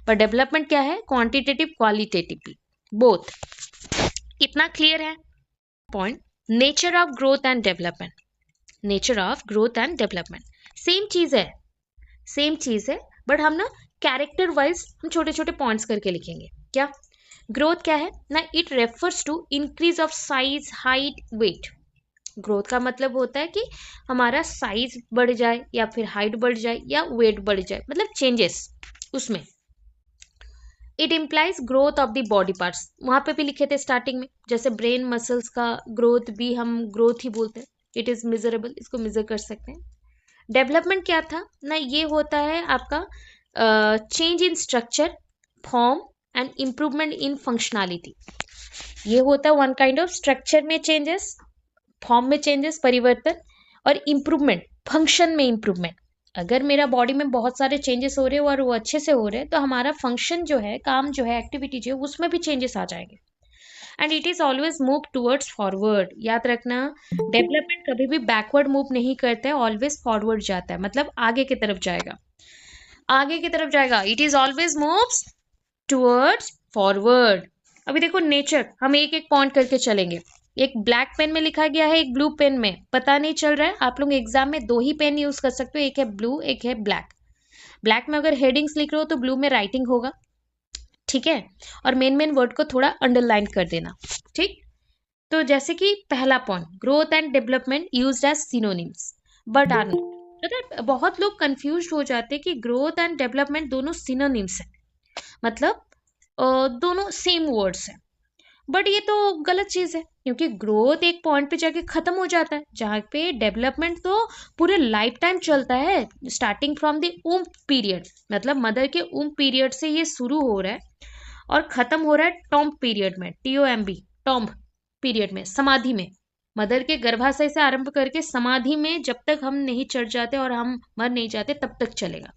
पर डेवलपमेंट क्या है, क्वांटिटेटिव क्वालिटेटिव भी, बोथ। इतना क्लियर है point. Nature of growth and development, same चीज है बट हम ना कैरेक्टर वाइज हम छोटे छोटे पॉइंट्स करके लिखेंगे। क्या ग्रोथ क्या है ना, it refers to increase of size, height, weight. Growth का मतलब होता है कि हमारा साइज बढ़ जाए या फिर हाइट बढ़ जाए या वेट बढ़ जाए, मतलब चेंजेस उसमें। It implies growth of the body parts, वहां पे भी लिखे थे स्टार्टिंग में, जैसे ब्रेन मसल्स का ग्रोथ भी हम ग्रोथ ही बोलते हैं, इट इज मेजरेबल, इसको मेजर कर सकते हैं। डेवलपमेंट क्या था ना, ये होता है आपका change in structure, form and improvement in functionality. ये होता है वन काइंड ऑफ स्ट्रक्चर में चेंजेस, फॉर्म में चेंजेस, परिवर्तन, और इम्प्रूवमेंट, फंक्शन में इम्प्रूवमेंट। अगर मेरा बॉडी में बहुत सारे चेंजेस हो रहे हैं और वो अच्छे से हो रहे हैं तो हमारा फंक्शन जो है, काम जो है, एक्टिविटी जो है, उसमें भी चेंजेस आ जाएंगे। And it is always move towards forward, याद रखना डेवलपमेंट कभी भी बैकवर्ड मूव नहीं करता है, ऑलवेज फॉरवर्ड जाता है, मतलब आगे की तरफ जाएगा, it is always moves towards forward. अभी देखो नेचर, हम एक एक पॉइंट करके चलेंगे। एक ब्लैक पेन में लिखा गया है, एक ब्लू पेन में, पता नहीं चल रहा है, आप लोग एग्जाम में दो ही पेन यूज कर सकते हो, एक है ब्लू, एक है ब्लैक। ब्लैक में अगर हेडिंग्स लिख रहे हो तो ब्लू में राइटिंग होगा, ठीक है, और मेन वर्ड को थोड़ा अंडरलाइन कर देना, ठीक। तो जैसे कि पहला point, growth and development used as synonyms but are not, मतलब बहुत लोग कंफ्यूज हो जाते हैं कि ग्रोथ एंड डेवलपमेंट दोनों सिनोनिम्स है, मतलब दोनों सेम वर्ड्स हैं, बट ये तो गलत चीज है, क्योंकि ग्रोथ एक पॉइंट पे जाके खत्म हो जाता है, जहाँ पे डेवलपमेंट तो पूरे लाइफ टाइम चलता है, स्टार्टिंग फ्रॉम द ऊम्ब पीरियड, मतलब मदर के ऊम्ब पीरियड से ये शुरू हो रहा है और खत्म हो रहा है टॉम्ब पीरियड में, TOMB, टॉम्ब पीरियड में, समाधि में। मदर के गर्भाशय से आरंभ करके समाधि में जब तक हम नहीं चढ़ जाते और हम मर नहीं जाते तब तक चलेगा।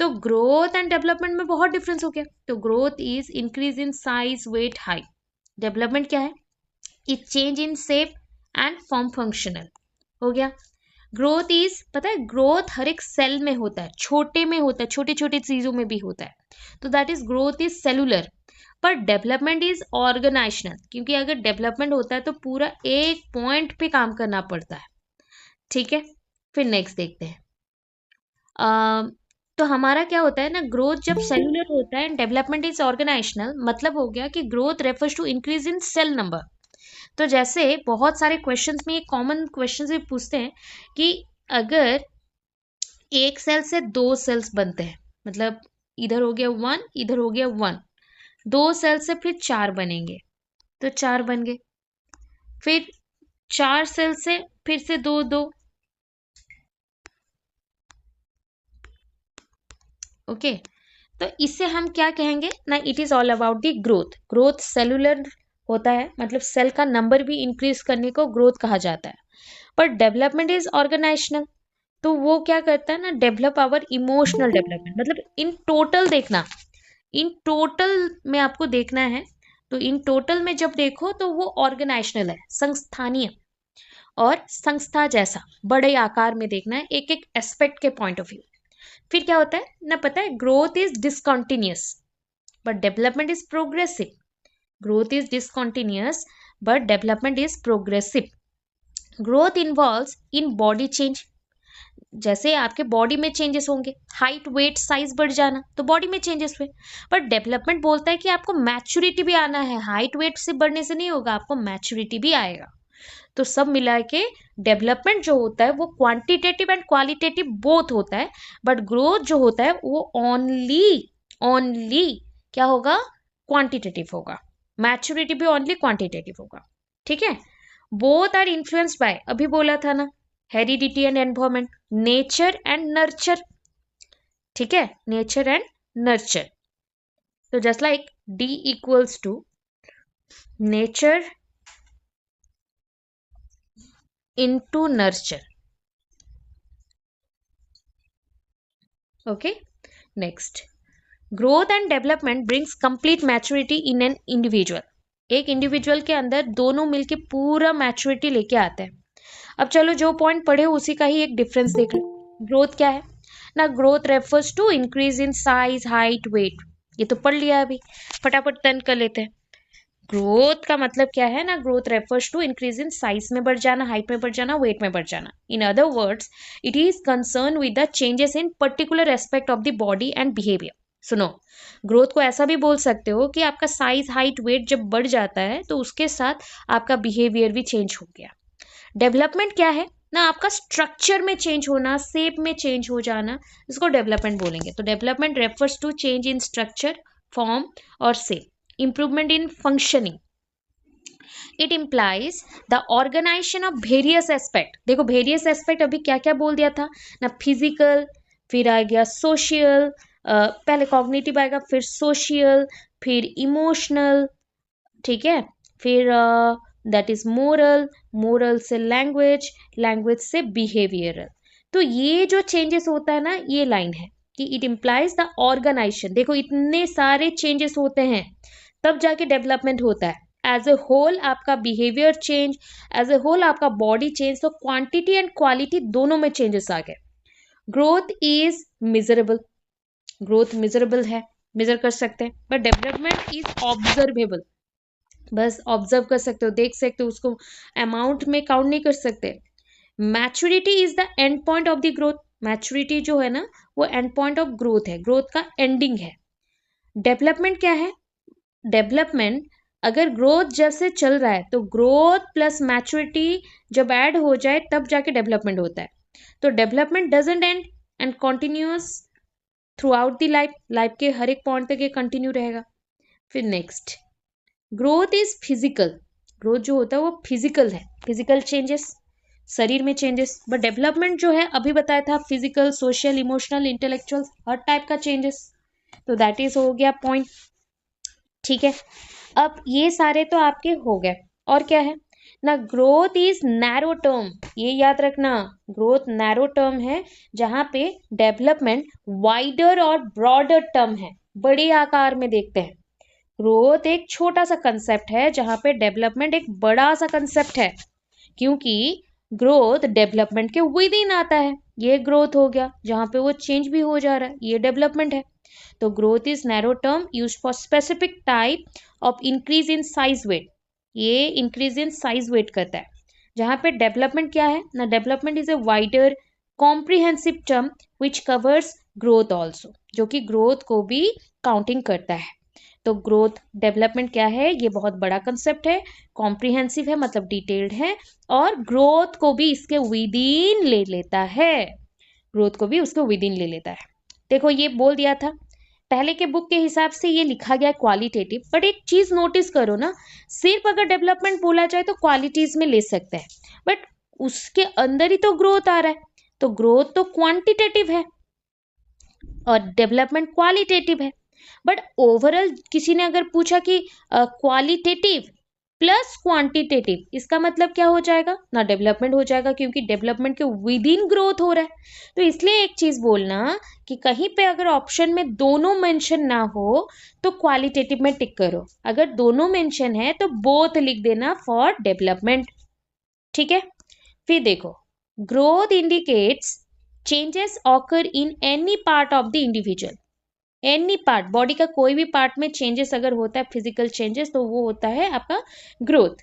तो ग्रोथ एंड डेवलपमेंट में बहुत डिफरेंस हो गया। तो growth is increase in size, weight, height. Development क्या है, is change in shape and form, functional हो गया। ग्रोथ इज, पता है ग्रोथ हर एक सेल में होता है, छोटे में होता है, छोटी छोटी चीजों में भी होता है, तो that is growth is cellular. पर डेवलपमेंट इज ऑर्गेनाइजेशनल, क्योंकि अगर डेवलपमेंट होता है तो पूरा एक पॉइंट पे काम करना पड़ता है, ठीक है। फिर नेक्स्ट देखते हैं। तो हमारा क्या होता है ना, ग्रोथ जब सेलुलर होता है, डेवलपमेंट इज ऑर्गेनाइजेशनल, मतलब हो गया कि growth refers to increase in cell number. तो जैसे बहुत सारे क्वेश्चंस में, ये कॉमन क्वेश्चंस भी पूछते हैं कि अगर एक सेल से दो सेल्स बनते हैं, मतलब इधर हो गया 1, इधर हो गया 1, दो सेल से फिर 4 बनेंगे, तो 4 बन गए, फिर 4 सेल से फिर से 2 2, ओके। तो इससे हम क्या कहेंगे ना, it is all about the growth. Growth cellular होता है, मतलब सेल का नंबर भी इंक्रीज करने को ग्रोथ कहा जाता है, पर डेवलपमेंट इज ऑर्गेनाइजेशनल, तो वो क्या करता है ना, डेवलप आवर इमोशनल डेवलपमेंट, मतलब इन टोटल देखना, इन टोटल में आपको देखना है, तो इन टोटल में जब देखो तो वो ऑर्गेनाइजेशनल है, संस्थानीय और संस्था जैसा बड़े आकार में देखना है, एक एक एस्पेक्ट के पॉइंट ऑफ व्यू। फिर क्या होता है ना, पता है growth is discontinuous but development is progressive. Growth is discontinuous but development is progressive, growth involves in body change, जैसे आपके बॉडी में चेंजेस होंगे, हाइट वेट साइज बढ़ जाना तो बॉडी में चेंजेस हुए। पर डेवलपमेंट बोलता है कि आपको मैच्योरिटी भी आना है, हाइट वेट से बढ़ने से नहीं होगा, आपको मैच्योरिटी भी आएगा। तो सब मिला के डेवलपमेंट जो होता है वो क्वांटिटेटिव एंड क्वालिटेटिव बोथ होता है, बट ग्रोथ जो होता है वो ओनली क्या होगा, क्वांटिटेटिव होगा। मैच्योरिटी भी ओनली क्वांटिटेटिव होगा। ठीक है। बोथ आर इन्फ्लुएंस्ड बाय, अभी बोला था ना, heredity and environment, nature and nurture. ठीक है, नेचर एंड नर्चर। तो just like D equals to nature into nurture. Okay, next, growth and development brings complete maturity in an individual. एक individual के अंदर दोनों मिलके पूरा मैच्योरिटी लेके आते हैं। अब चलो जो पॉइंट पढ़े उसी का ही एक डिफरेंस देख लो। ग्रोथ क्या है ना, growth refers to increase in size height weight, ये तो पढ़ लिया अभी, फटाफट टर्न कर लेते हैं। ग्रोथ का मतलब क्या है ना, growth refers to increase in size में बढ़ जाना, हाइट में बढ़ जाना, वेट में बढ़ जाना। In other words it is concern with the changes in particular aspect of the body and behaviour. सुनो, ग्रोथ को ऐसा भी बोल सकते हो कि आपका साइज हाइट वेट जब बढ़ जाता है तो उसके साथ आपका बिहेवियर भी चेंज हो गया। डेवलपमेंट क्या है ना, आपका स्ट्रक्चर में चेंज होना, शेप में चेंज हो जाना, इसको डेवलपमेंट बोलेंगे। तो development refers to change in structure, form और shape, improvement in functioning. It implies the organization of various aspect. देखो various aspect अभी क्या क्या बोल दिया था ना, फिजिकल, फिर आ गया सोशल, पहले कॉग्निटिव आएगा, फिर सोशल, फिर इमोशनल, ठीक है, फिर दैट इज मोरल, मोरल से लैंग्वेज, लैंग्वेज से बिहेवियरल। तो ये जो चेंजेस होता है ना, ये लाइन है कि इट इम्प्लाइज द ऑर्गेनाइजेशन। देखो इतने सारे चेंजेस होते हैं तब जाके डेवलपमेंट होता है। एज ए होल आपका behaviour change, as a whole आपका बॉडी चेंज, तो क्वांटिटी एंड क्वालिटी दोनों में चेंजेस आ गए। Growth is measurable, growth measurable है, मेजर कर सकते हैं, बट डेवलपमेंट इज ऑब्जर्वेबल, बस ऑब्जर्व कर सकते हो, देख सकते हो, उसको अमाउंट में काउंट नहीं कर सकते। Maturity is the end point of the growth, maturity जो है ना वो एंड पॉइंट ऑफ ग्रोथ है, ग्रोथ का एंडिंग है। डेवलपमेंट क्या है, डेवलपमेंट अगर ग्रोथ जैसे चल रहा है तो ग्रोथ प्लस मैच्योरिटी जब ऐड हो जाए तब जाके डेवलपमेंट होता है। तो development doesn't and and continuous through out the life, life के हर एक पॉइंट तक ये कंटिन्यू रहेगा। फिर next, growth is physical, growth जो होता है वो फिजिकल है, फिजिकल चेंजेस, शरीर में चेंजेस। बट डेवलपमेंट जो है अभी बताया था फिजिकल, सोशल, इमोशनल, इंटेलेक्चुअल, हर टाइप का चेंजेस। तो दैट इज हो गया पॉइंट। ठीक है, अब ये सारे तो आपके हो गए। और क्या है ना, ग्रोथ इज नैरो टर्म, ये याद रखना, ग्रोथ नैरो टर्म है, जहां पे डेवलपमेंट वाइडर और ब्रॉडर टर्म है, बड़े आकार में देखते हैं। ग्रोथ एक छोटा सा कंसेप्ट है जहां पे डेवलपमेंट एक बड़ा सा कंसेप्ट है, क्योंकि ग्रोथ डेवलपमेंट के विद इन आता है। ये ग्रोथ हो गया जहां पे वो चेंज भी हो जा रहा है, ये डेवलपमेंट है। तो growth is narrow term use for specific type of increase in size weight, ये इंक्रीज इन साइज वेट करता है। जहां पे डेवलपमेंट क्या है ना, development is a wider comprehensive term which covers growth also, जो कि ग्रोथ को भी काउंटिंग करता है। तो ग्रोथ डेवलपमेंट क्या है, ये बहुत बड़ा कंसेप्ट है, कॉम्प्रिहेंसिव है मतलब डिटेल्ड है, और ग्रोथ को भी इसके विद इन ले लेता है, ग्रोथ को भी उसको विद इन ले लेता है। देखो ये बोल दिया था पहले के बुक के हिसाब से, ये लिखा गया क्वालिटेटिव, बट एक चीज नोटिस करो ना, सिर्फ अगर डेवलपमेंट बोला जाए तो क्वालिटीज में ले सकते हैं, बट उसके अंदर ही तो ग्रोथ आ रहा है, तो ग्रोथ तो क्वांटिटेटिव है और डेवलपमेंट क्वालिटेटिव है। बट ओवरऑल किसी ने अगर पूछा कि क्वालिटेटिव प्लस क्वांटिटेटिव, इसका मतलब क्या हो जाएगा ना, डेवलपमेंट हो जाएगा, क्योंकि डेवलपमेंट के विद इन ग्रोथ हो रहा है। तो इसलिए एक चीज बोलना कि कहीं पे अगर ऑप्शन में दोनों मेंशन ना हो तो क्वालिटेटिव में टिक करो, अगर दोनों मेंशन है तो बोथ लिख देना फॉर डेवलपमेंट। ठीक है, फिर देखो, growth indicates changes occur in any part of the individual, any part, body का कोई भी पार्ट में चेंजेस अगर होता है, फिजिकल चेंजेस, तो वो होता है आपका ग्रोथ।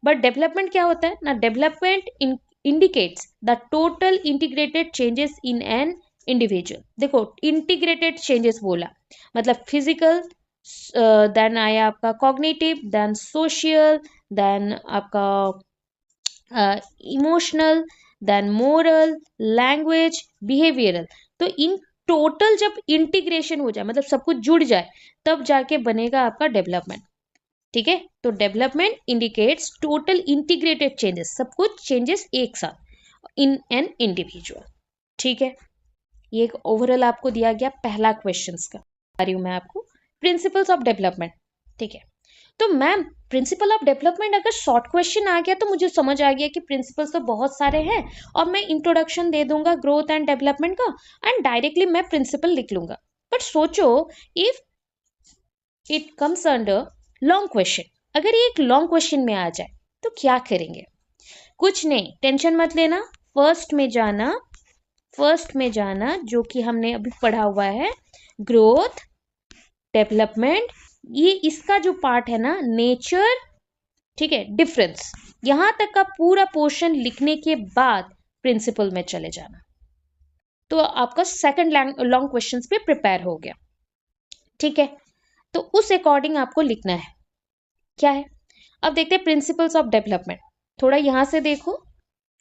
बट डेवलपमेंट क्या होता है ना, development indicates the total integrated changes in an individual. देखो इंटीग्रेटेड चेंजेस बोला मतलब फिजिकल, देन आया आपका कॉग्निटिव, देन सोशल, देन आपका emotional, then moral, language, behavioural. तो इन टोटल जब इंटीग्रेशन हो जाए मतलब सब कुछ जुड़ जाए तब जाके बनेगा आपका डेवलपमेंट। ठीक है, तो development indicates total integrated changes, सब कुछ चेंजेस एक साथ इन एन इंडिविजुअल। ठीक है, ये एक ओवरऑल आपको दिया गया पहला क्वेश्चंस का। आ रही हूं मैं आपको प्रिंसिपल्स ऑफ डेवलपमेंट। ठीक है, तो मैम प्रिंसिपल ऑफ डेवलपमेंट अगर शॉर्ट क्वेश्चन आ गया तो मुझे समझ आ गया कि प्रिंसिपल्स तो बहुत सारे हैं और मैं इंट्रोडक्शन दे दूंगा ग्रोथ एंड डेवलपमेंट का एंड डायरेक्टली मैं प्रिंसिपल लिख लूंगा। बट सोचो if it comes under long question, अगर ये एक लॉन्ग क्वेश्चन में आ जाए तो क्या करेंगे? कुछ नहीं, टेंशन मत लेना, फर्स्ट में जाना जो कि हमने अभी पढ़ा हुआ है ग्रोथ डेवलपमेंट, ये इसका जो पार्ट है ना नेचर, ठीक है, डिफरेंस, यहां तक का पूरा पोर्शन लिखने के बाद प्रिंसिपल में चले जाना। तो आपका सेकंड लॉन्ग क्वेश्चन पे प्रिपेयर हो गया। ठीक है, तो उस अकॉर्डिंग आपको लिखना है क्या है। अब देखते हैं प्रिंसिपल्स ऑफ डेवलपमेंट, थोड़ा यहां से देखो,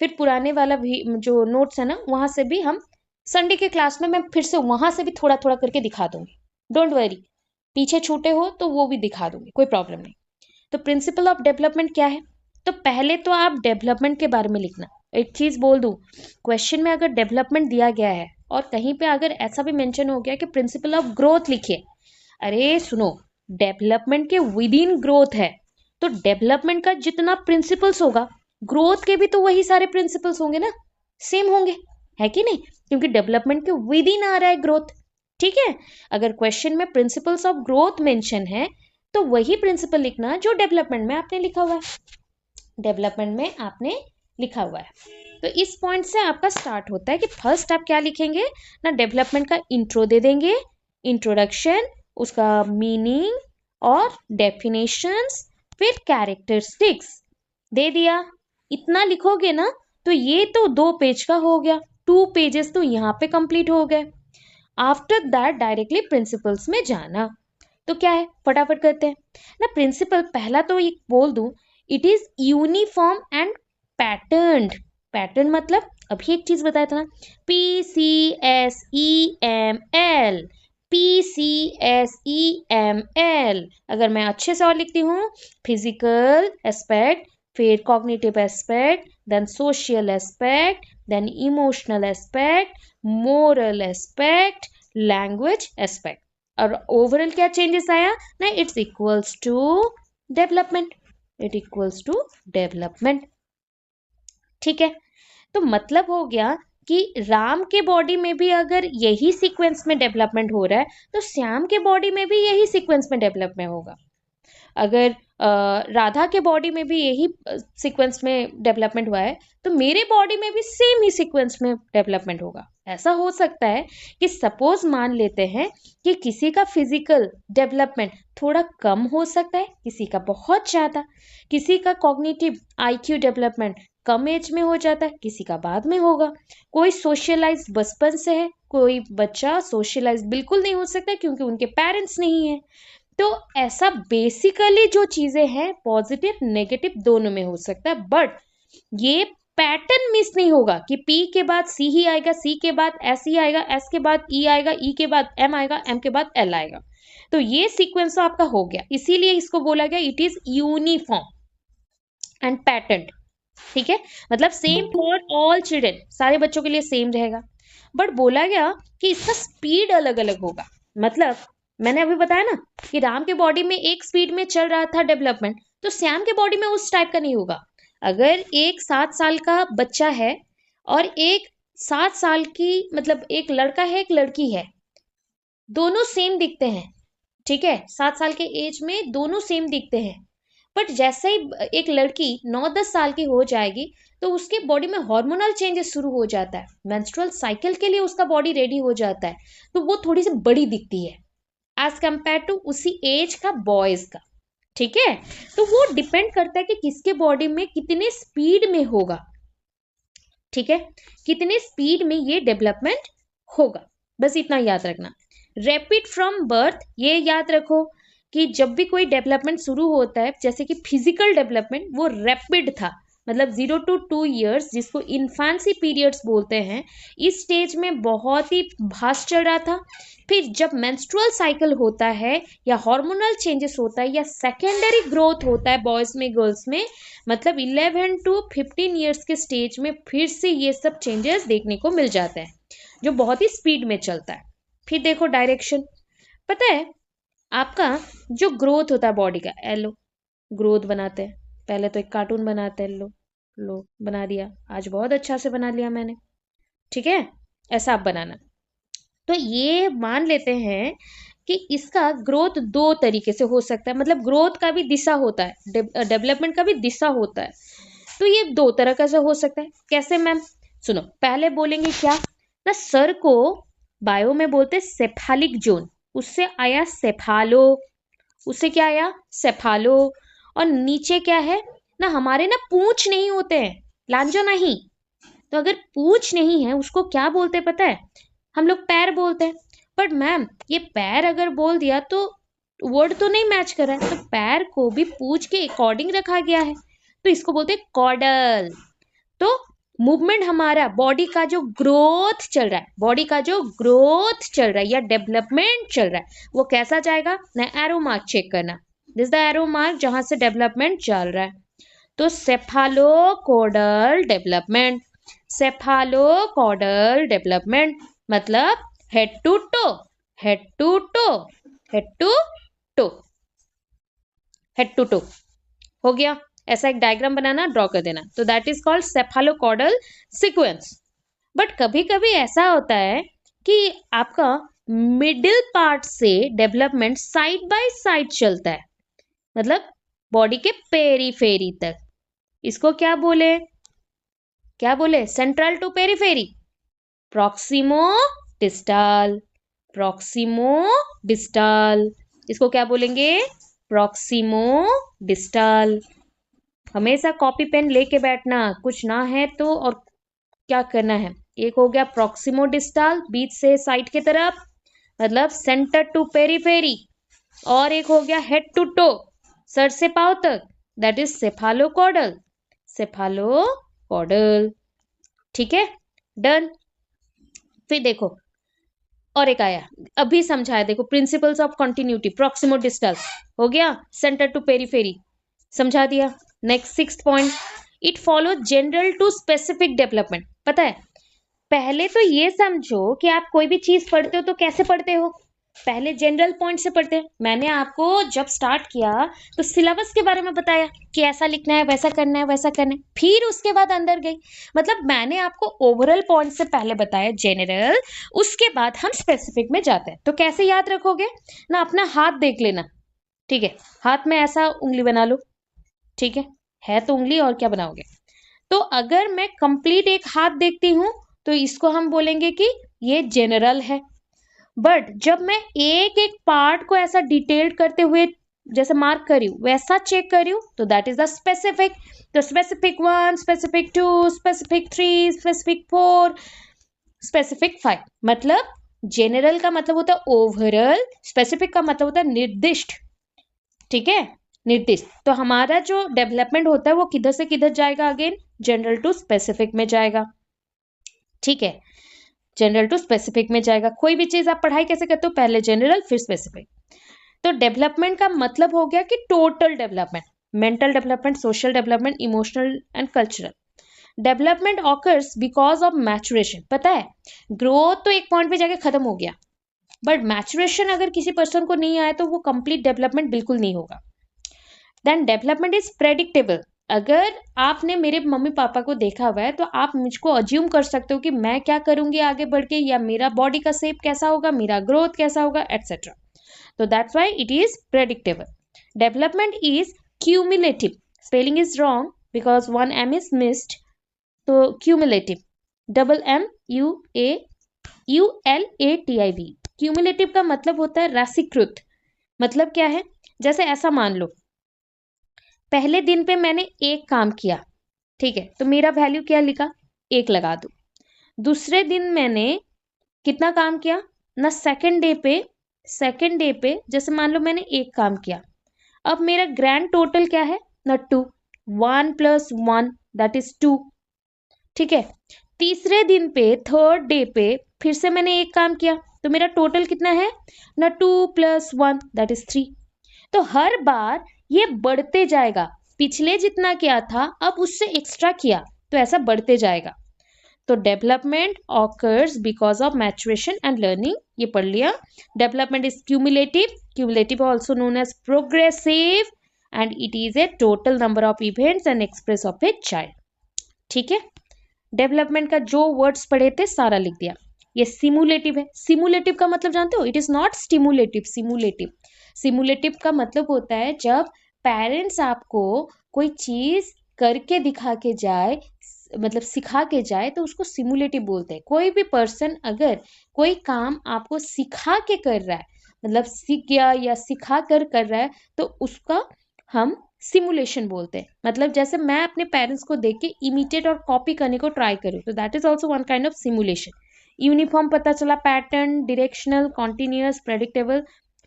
फिर पुराने वाला भी जो नोट्स है ना वहां से भी हम संडे के क्लास में मैं फिर से वहां से भी थोड़ा थोड़ा करके दिखा दूंगी, डोंट वरी, पीछे छूटे हो तो वो भी दिखा दूंगी, कोई प्रॉब्लम नहीं। तो प्रिंसिपल ऑफ डेवलपमेंट क्या है, तो पहले तो आप डेवलपमेंट के बारे में लिखना। एक चीज बोल दूं, क्वेश्चन में अगर डेवलपमेंट दिया गया है और कहीं पे अगर ऐसा भी मेंशन हो गया कि प्रिंसिपल ऑफ ग्रोथ लिखिए, अरे सुनो, डेवलपमेंट के विद इन ग्रोथ है, तो डेवलपमेंट का जितना प्रिंसिपल्स होगा ग्रोथ के भी तो वही सारे प्रिंसिपल्स होंगे ना, सेम होंगे, है कि नहीं, क्योंकि डेवलपमेंट के विद इन आ रहा है ग्रोथ। ठीक है, अगर क्वेश्चन में प्रिंसिपल्स ऑफ ग्रोथ मेंशन है तो वही प्रिंसिपल लिखना जो डेवलपमेंट में आपने लिखा हुआ है, डेवलपमेंट में आपने लिखा हुआ है। तो इस पॉइंट से आपका स्टार्ट होता है कि फर्स्ट आप क्या लिखेंगे ना, डेवलपमेंट का इंट्रो दे देंगे, इंट्रोडक्शन, उसका मीनिंग और डेफिनेशंस, फिर कैरेक्टरिस्टिक्स दे दिया। इतना लिखोगे ना तो ये तो 2 पेज का हो गया, 2 पेजेस तो यहाँ पे कंप्लीट हो गए। आफ्टर दैट डायरेक्टली प्रिंसिपल्स में जाना। तो क्या है, फटाफट करते हैं ना। प्रिंसिपल पहला तो एक बोल दूं, it is uniform and patterned. Pattern मतलब अभी एक चीज बताया था ना, PCSEML, PCSEML। अगर मैं अच्छे से और लिखती हूँ, फिजिकल एस्पेक्ट, फिर cognitive aspect, then social aspect, then emotional aspect, moral aspect, language aspect. और ओवरऑल क्या चेंजेस आया ना, it's equals to development, it equals to development. ठीक है, तो मतलब हो गया कि राम के बॉडी में भी अगर यही सीक्वेंस में डेवलपमेंट हो रहा है तो श्याम के बॉडी में भी यही सीक्वेंस में डेवलपमेंट होगा। अगर राधा के बॉडी में भी यही सीक्वेंस में डेवलपमेंट हुआ है तो मेरे बॉडी में भी सेम ही सीक्वेंस में डेवलपमेंट होगा। ऐसा हो सकता है कि सपोज मान लेते हैं कि किसी का फिजिकल डेवलपमेंट थोड़ा कम हो सकता है, किसी का बहुत ज़्यादा, किसी का कॉग्निटिव IQ डेवलपमेंट कम एज में हो जाता है, किसी का बाद में होगा, कोई सोशलाइज बचपन से है, कोई बच्चा सोशलाइज बिल्कुल नहीं हो सकता क्योंकि उनके पेरेंट्स नहीं है। तो ऐसा बेसिकली जो चीजें हैं पॉजिटिव नेगेटिव दोनों में हो सकता है, बट ये पैटर्न मिस नहीं होगा कि P के बाद C ही आएगा, C के बाद S ही आएगा, S के बाद E आएगा, E के बाद M आएगा, M के बाद L आएगा। तो ये सीक्वेंस तो आपका हो गया, इसीलिए इसको बोला गया it is uniform and pattern. ठीक है, मतलब सेम फॉर ऑल चिल्ड्रन, सारे बच्चों के लिए सेम रहेगा, बट बोला गया कि इसका स्पीड अलग अलग होगा। मतलब मैंने अभी बताया ना कि राम के बॉडी में एक स्पीड में चल रहा था डेवलपमेंट, तो श्याम के बॉडी में उस टाइप का नहीं होगा। अगर एक 7 साल का बच्चा है और एक 7 साल की, मतलब एक लड़का है एक लड़की है, दोनों सेम दिखते हैं, ठीक है, 7 साल के एज में दोनों सेम दिखते हैं, बट जैसे ही एक लड़की 9-10 साल की हो जाएगी तो उसके बॉडी में हार्मोनल चेंजेस शुरू हो जाता है, मेंस्ट्रुअल साइकिल के लिए उसका बॉडी रेडी हो जाता है, तो वो थोड़ी सी बड़ी दिखती है एज कंपेयर टू उसी एज का बॉयज का। ठीक है, तो वो डिपेंड करता है कि किसके बॉडी में कितने स्पीड में होगा, ठीक है, कितने स्पीड में ये डेवलपमेंट होगा, बस इतना याद रखना। रैपिड फ्रॉम बर्थ, ये याद रखो कि जब भी कोई डेवलपमेंट शुरू होता है, जैसे कि फिजिकल डेवलपमेंट, वो रैपिड था, मतलब 0 to 2 years, जिसको इन्फेंसी पीरियड्स बोलते हैं, इस स्टेज में बहुत ही फास्ट चल रहा था। फिर जब मेंस्ट्रुअल साइकिल होता है या हार्मोनल चेंजेस होता है या सेकेंडरी ग्रोथ होता है बॉयज में गर्ल्स में, मतलब 11 to 15 ईयर्स के स्टेज में फिर से ये सब चेंजेस देखने को मिल जाता है, जो बहुत ही स्पीड में चलता है। फिर देखो डायरेक्शन, पता है आपका जो ग्रोथ होता है बॉडी का, एलो ग्रोथ बनाते हैं, पहले तो एक कार्टून बनाते हैं, लो लो बना दिया, आज बहुत अच्छा से बना लिया मैंने, ठीक है, ऐसा आप बनाना। तो ये मान लेते हैं कि इसका ग्रोथ दो तरीके से हो सकता है, मतलब ग्रोथ का भी दिशा होता है, डेवलपमेंट का भी दिशा होता है, तो ये दो तरह का से हो सकता है। कैसे मैम, सुनो, पहले बोलेंगे क्या ना, सर को बायो में बोलते सेफालिक जोन, उससे आया सेफालो, उससे क्या आया सेफालो, और नीचे क्या है ना, हमारे ना पूंछ नहीं होते हैं, लांजा नहीं, तो अगर पूंछ नहीं है उसको क्या बोलते हैं पता है, हम लोग पैर बोलते हैं। बट मैम ये पैर अगर बोल दिया तो वर्ड तो नहीं मैच कर रहा है, तो पैर को भी पूंछ के अकॉर्डिंग रखा गया है, तो इसको बोलते हैं कॉर्डल। तो मूवमेंट हमारा बॉडी का जो ग्रोथ चल रहा है, बॉडी का जो ग्रोथ चल रहा है या डेवलपमेंट चल रहा है, वो कैसा जाएगा ना, एरो मार्क चेक करना, दिस द एरो मार्क जहां से डेवलपमेंट चल रहा है। तो सेफालोकॉर्डल डेवलपमेंट, सेफालोकॉर्डल डेवलपमेंट मतलब head to toe, head to toe, head to toe, head to toe, हो गया। ऐसा एक डायग्राम बनाना, ड्रॉ कर देना, तो that is called cephalocaudal sequence. But कभी कभी ऐसा होता है कि आपका मिडिल पार्ट से डेवलपमेंट साइड बाय साइड चलता है, मतलब बॉडी के पेरीफेरी तक, इसको क्या बोले, क्या बोले, central to periphery, proximo distal, proximo distal, इसको क्या बोलेंगे, प्रॉक्सिमो डिस्टल। हमेशा कॉपी पेन लेके बैठना, कुछ ना है तो, और क्या करना है, एक हो गया प्रॉक्सिमो डिस्टल बीच से साइड की तरफ, मतलब सेंटर टू पेरीफेरी, और एक हो गया हेड टू टो, सर से पांव तक, दैट इज सेफालोकॉर्डल, सेफालोकॉर्डल, ठीक है, डन। फिर देखो और एक आया, अभी समझाया, देखो principles of continuity, proximo distal हो गया, सेंटर टू पेरीफेरी समझा दिया। Next 6th point, it follow general to specific development. पता है पहले तो ये समझो कि आप कोई भी चीज पढ़ते हो तो कैसे पढ़ते हो, पहले जनरल पॉइंट से पढ़ते हैं। मैंने आपको जब स्टार्ट किया तो सिलेबस के बारे में बताया कि ऐसा लिखना है, वैसा करना है, वैसा करना है, फिर उसके बाद अंदर गई, मतलब मैंने आपको ओवरऑल पॉइंट से पहले बताया जनरल, उसके बाद हम स्पेसिफिक में जाते हैं। तो कैसे याद रखोगे ना, अपना हाथ देख लेना, ठीक है, हाथ में ऐसा उंगली बना लो, ठीक है तो उंगली, और क्या बनाओगे, तो अगर मैं कंप्लीट एक हाथ देखती हूं तो इसको हम बोलेंगे कि ये जनरल है। बट जब मैं एक एक पार्ट को ऐसा डिटेल्ड करते हुए जैसे मार्क करी हूं वैसा चेक करी हूं, तो दैट इज द स्पेसिफिक। तो specific 1, specific 2, specific 3, specific 4, specific 5, मतलब जनरल का मतलब होता है ओवरऑल, स्पेसिफिक का मतलब होता है निर्दिष्ट, ठीक है, निर्दिष्ट। तो हमारा जो डेवलपमेंट होता है वो किधर से किधर जाएगा, अगेन जनरल टू स्पेसिफिक में जाएगा, ठीक है, जनरल टू स्पेसिफिक में जाएगा। कोई भी चीज आप पढ़ाई कैसे करते हो, पहले जनरल फिर स्पेसिफिक। तो डेवलपमेंट का मतलब हो गया कि total development, mental development, social development, emotional and cultural development occurs because of maturation. पता है ग्रोथ तो एक पॉइंट पे जाके खत्म हो गया, बट मैचुरेशन अगर किसी पर्सन को नहीं आया तो वो कंप्लीट डेवलपमेंट बिल्कुल नहीं होगा। Then development is predictable. अगर आपने मेरे मम्मी पापा को देखा हुआ है तो आप मुझको अज्यूम कर सकते हो कि मैं क्या करूंगी आगे बढ़ के, या मेरा बॉडी का शेप कैसा होगा, मेरा ग्रोथ कैसा होगा, एटसेट्रा। तो that's why it is predictable. Development is cumulative, spelling is wrong because one M is missed, तो cumulative, double M ULATIV। Cumulative का मतलब होता है राशिकृत। मतलब क्या है, जैसे ऐसा मान लो पहले दिन पे मैंने एक काम किया, ठीक है, तो मेरा वैल्यू क्या लिखा, 1 लगा दो। दूसरे दिन मैंने कितना काम किया ना, सेकंड डे पे जैसे मान लो मैंने एक काम किया, अब मेरा ग्रैंड टोटल क्या है ना, 2, 1 + 1 दैट इज 2, ठीक है। तीसरे दिन पे थर्ड डे पे फिर से मैंने एक काम किया, तो मेरा टोटल कितना है ना, 2 + 1 दैट इज 3। तो हर बार ये बढ़ते जाएगा, पिछले जितना किया था अब उससे एक्स्ट्रा किया, तो ऐसा बढ़ते जाएगा। तो development occurs because of maturation and learning, ये पढ़ लिया। Development is cumulative also known as progressive, and it is a total number of events and express of a child, ठीक है। डेवलपमेंट का जो वर्ड्स पढ़े थे सारा लिख दिया। ये सिमुलेटिव है, सिमुलेटिव का मतलब जानते हो, इट इज नॉट स्टिमुलेटिव, सिमुलेटिव का मतलब होता है जब पेरेंट्स आपको कोई चीज करके दिखा के जाए, मतलब सिखा के जाए, तो उसको सिमुलेटिव बोलते हैं। कोई भी पर्सन अगर कोई काम आपको सिखा के कर रहा है, मतलब सीख गया या सिखा कर रहा है, तो उसका हम सिमुलेशन बोलते हैं। मतलब जैसे मैं अपने पेरेंट्स को देख के इमिटेट और कॉपी करने को ट्राई करूँ, तो that is also one kind of simulation. Uniform पता चला, pattern, directional, continuous, predictable,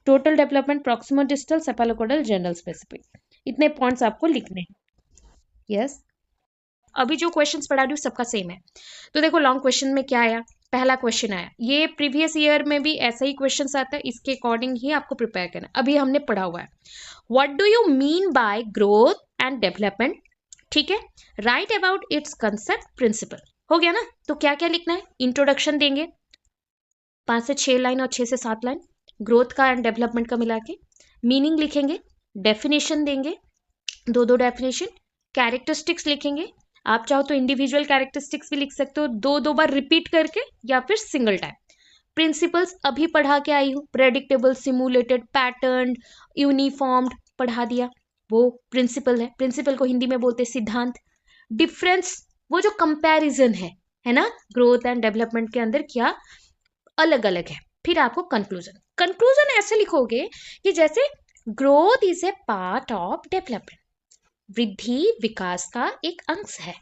total development, proximal distal, cephalopodal, general specific, इतने पॉइंट्स आपको लिखने हैं। यस, अभी जो क्वेश्चंस पढ़ा रही हूँ सबका सेम है। तो देखो लॉन्ग क्वेश्चन में क्या आया, पहला क्वेश्चन आया, ये प्रीवियस ईयर में भी ऐसा ही क्वेश्चंस आता है, इसके अकॉर्डिंग ही आपको प्रिपेयर करना। अभी हमने पढ़ा हुआ है, what do you mean by growth and development, ठीक है। Write about its concept, principle, हो गया ना। तो क्या क्या लिखना है, इंट्रोडक्शन देंगे 5 से 6 लाइन और 6 से 7 लाइन, ग्रोथ का एंड डेवलपमेंट का मिला के। मीनिंग लिखेंगे, डेफिनेशन देंगे, 2 डेफिनेशन, कैरेक्टरिस्टिक्स लिखेंगे। आप चाहो तो इंडिविजुअल कैरेक्टरिस्टिक्स भी लिख सकते हो, 2 बार रिपीट करके या फिर सिंगल टाइम। प्रिंसिपल्स अभी पढ़ा के आई हूँ, प्रेडिक्टेबल, सिमुलेटेड, पैटर्न, यूनिफॉर्म्ड पढ़ा दिया, वो प्रिंसिपल है। प्रिंसिपल को हिंदी में बोलते हैं सिद्धांत। डिफरेंस, वो जो कंपैरिजन है ना, ग्रोथ एंड डेवलपमेंट के अंदर क्या अलग अलग है। फिर आपको कंक्लूजन ऐसे लिखोगे कि जैसे growth is a part of development, वृद्धि विकास का एक अंश है।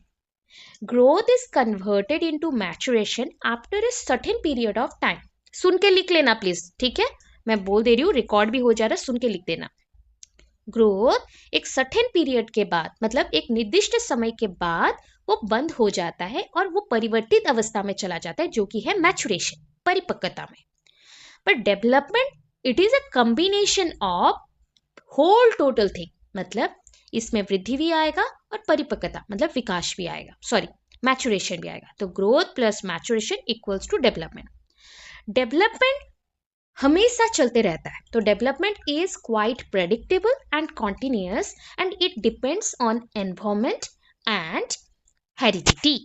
Growth is converted into maturation after a certain period of time. सुन के लिख लेना प्लीज, ठीक है, मैं बोल दे रही हूँ, रिकॉर्ड भी हो जा रहा है, सुन के लिख देना। ग्रोथ एक सर्टेन पीरियड के बाद, मतलब एक निर्दिष्ट समय के बाद वो बंद हो जाता है और वो परिवर्तित अवस्था में चला जाता है, जो कि है मैचुरेशन, परिपक्वता में। पर development it is a combination of whole total thing, मतलब इसमें वृद्धि भी आएगा और परिपक्वता मतलब विकास भी आएगा, सॉरी मैचुरेशन भी आएगा। तो growth plus maturation equals to development. Development हमेशा चलते रहता है, तो development is quite predictable and continuous and it depends on environment and heredity.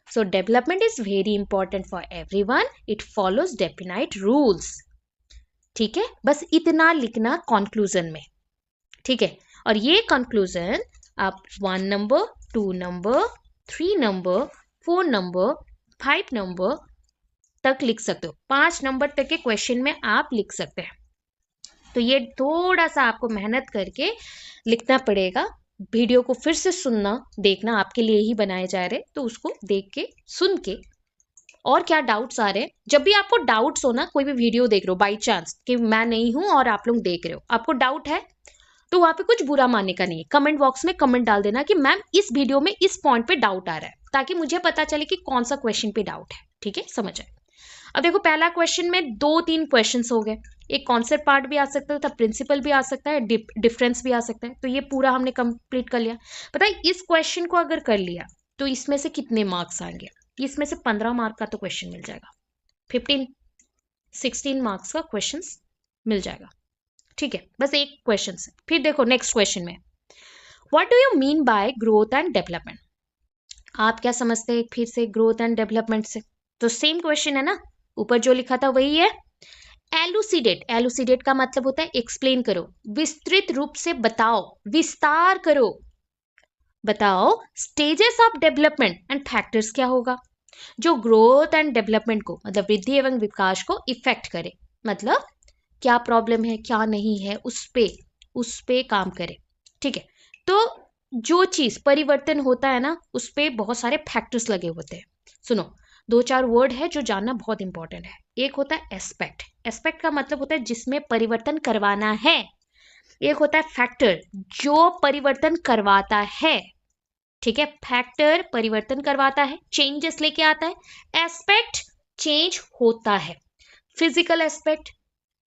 So development is very important for everyone. It follows definite rules. ठीक है, बस इतना लिखना कंक्लूजन में, ठीक है। और ये कंक्लूजन आप 1 number, 2 number, 3 number, 4 number, 5 number तक लिख सकते हो। 5 नंबर तक के क्वेश्चन में आप लिख सकते हैं। तो ये थोड़ा सा आपको मेहनत करके लिखना पड़ेगा। वीडियो को फिर से सुनना, देखना, आपके लिए ही बनाए जा रहे, तो उसको देख के सुन के, और क्या डाउट्स आ रहे हैं, जब भी आपको डाउट्स हो ना, कोई भी वीडियो देख रहे हो बाई चांस कि मैं नहीं हूं और आप लोग देख रहे हो, आपको डाउट है, तो वहां पे कुछ बुरा मानने का नहीं है। कमेंट बॉक्स में कमेंट डाल देना कि मैम इस वीडियो में इस पॉइंट पे डाउट आ रहा है, ताकि मुझे पता चले कि कौन सा क्वेश्चन पे डाउट है, ठीक है, समझ आए। अब देखो पहला क्वेश्चन में 2-3 क्वेश्चन हो गए, एक कॉन्सेप्ट पार्ट भी आ सकता था, प्रिंसिपल भी आ सकता है, डिफरेंस भी आ सकता है। तो ये पूरा हमने कंप्लीट कर लिया। पता है इस क्वेश्चन को अगर कर लिया तो इसमें से कितने मार्क्स आएंगे, इसमें से 15 मार्क का तो क्वेश्चन मिल जाएगा, 15-16 मार्क्स का क्वेश्चन मिल जाएगा, ठीक है, बस एक क्वेश्चन से। फिर देखो नेक्स्ट क्वेश्चन में, what do you mean by growth and development, आप क्या समझते हैं फिर से ग्रोथ एंड डेवलपमेंट से। तो सेम क्वेश्चन है ना, ऊपर जो लिखा था वही है। एलुसिडेट का मतलब होता है एक्सप्लेन करो, विस्तृत रूप से बताओ, विस्तार करो, बताओ stages of development and factors क्या होगा जो ग्रोथ एंड डेवलपमेंट को, मतलब वृद्धि एवं विकास को इफेक्ट करे, मतलब क्या प्रॉब्लम है क्या नहीं है, उस पे काम करे, ठीक है। तो जो चीज परिवर्तन होता है ना, उस पे बहुत सारे फैक्टर्स लगे होते हैं। सुनो, दो चार वर्ड है जो जानना बहुत इंपॉर्टेंट है। एक होता है एस्पेक्ट। एस्पेक्ट का मतलब होता है जिसमें परिवर्तन करवाना है। एक होता है फैक्टर, जो परिवर्तन करवाता है। ठीक है, फैक्टर परिवर्तन करवाता है, चेंजेस लेके आता है। एस्पेक्ट चेंज होता है। फिजिकल एस्पेक्ट,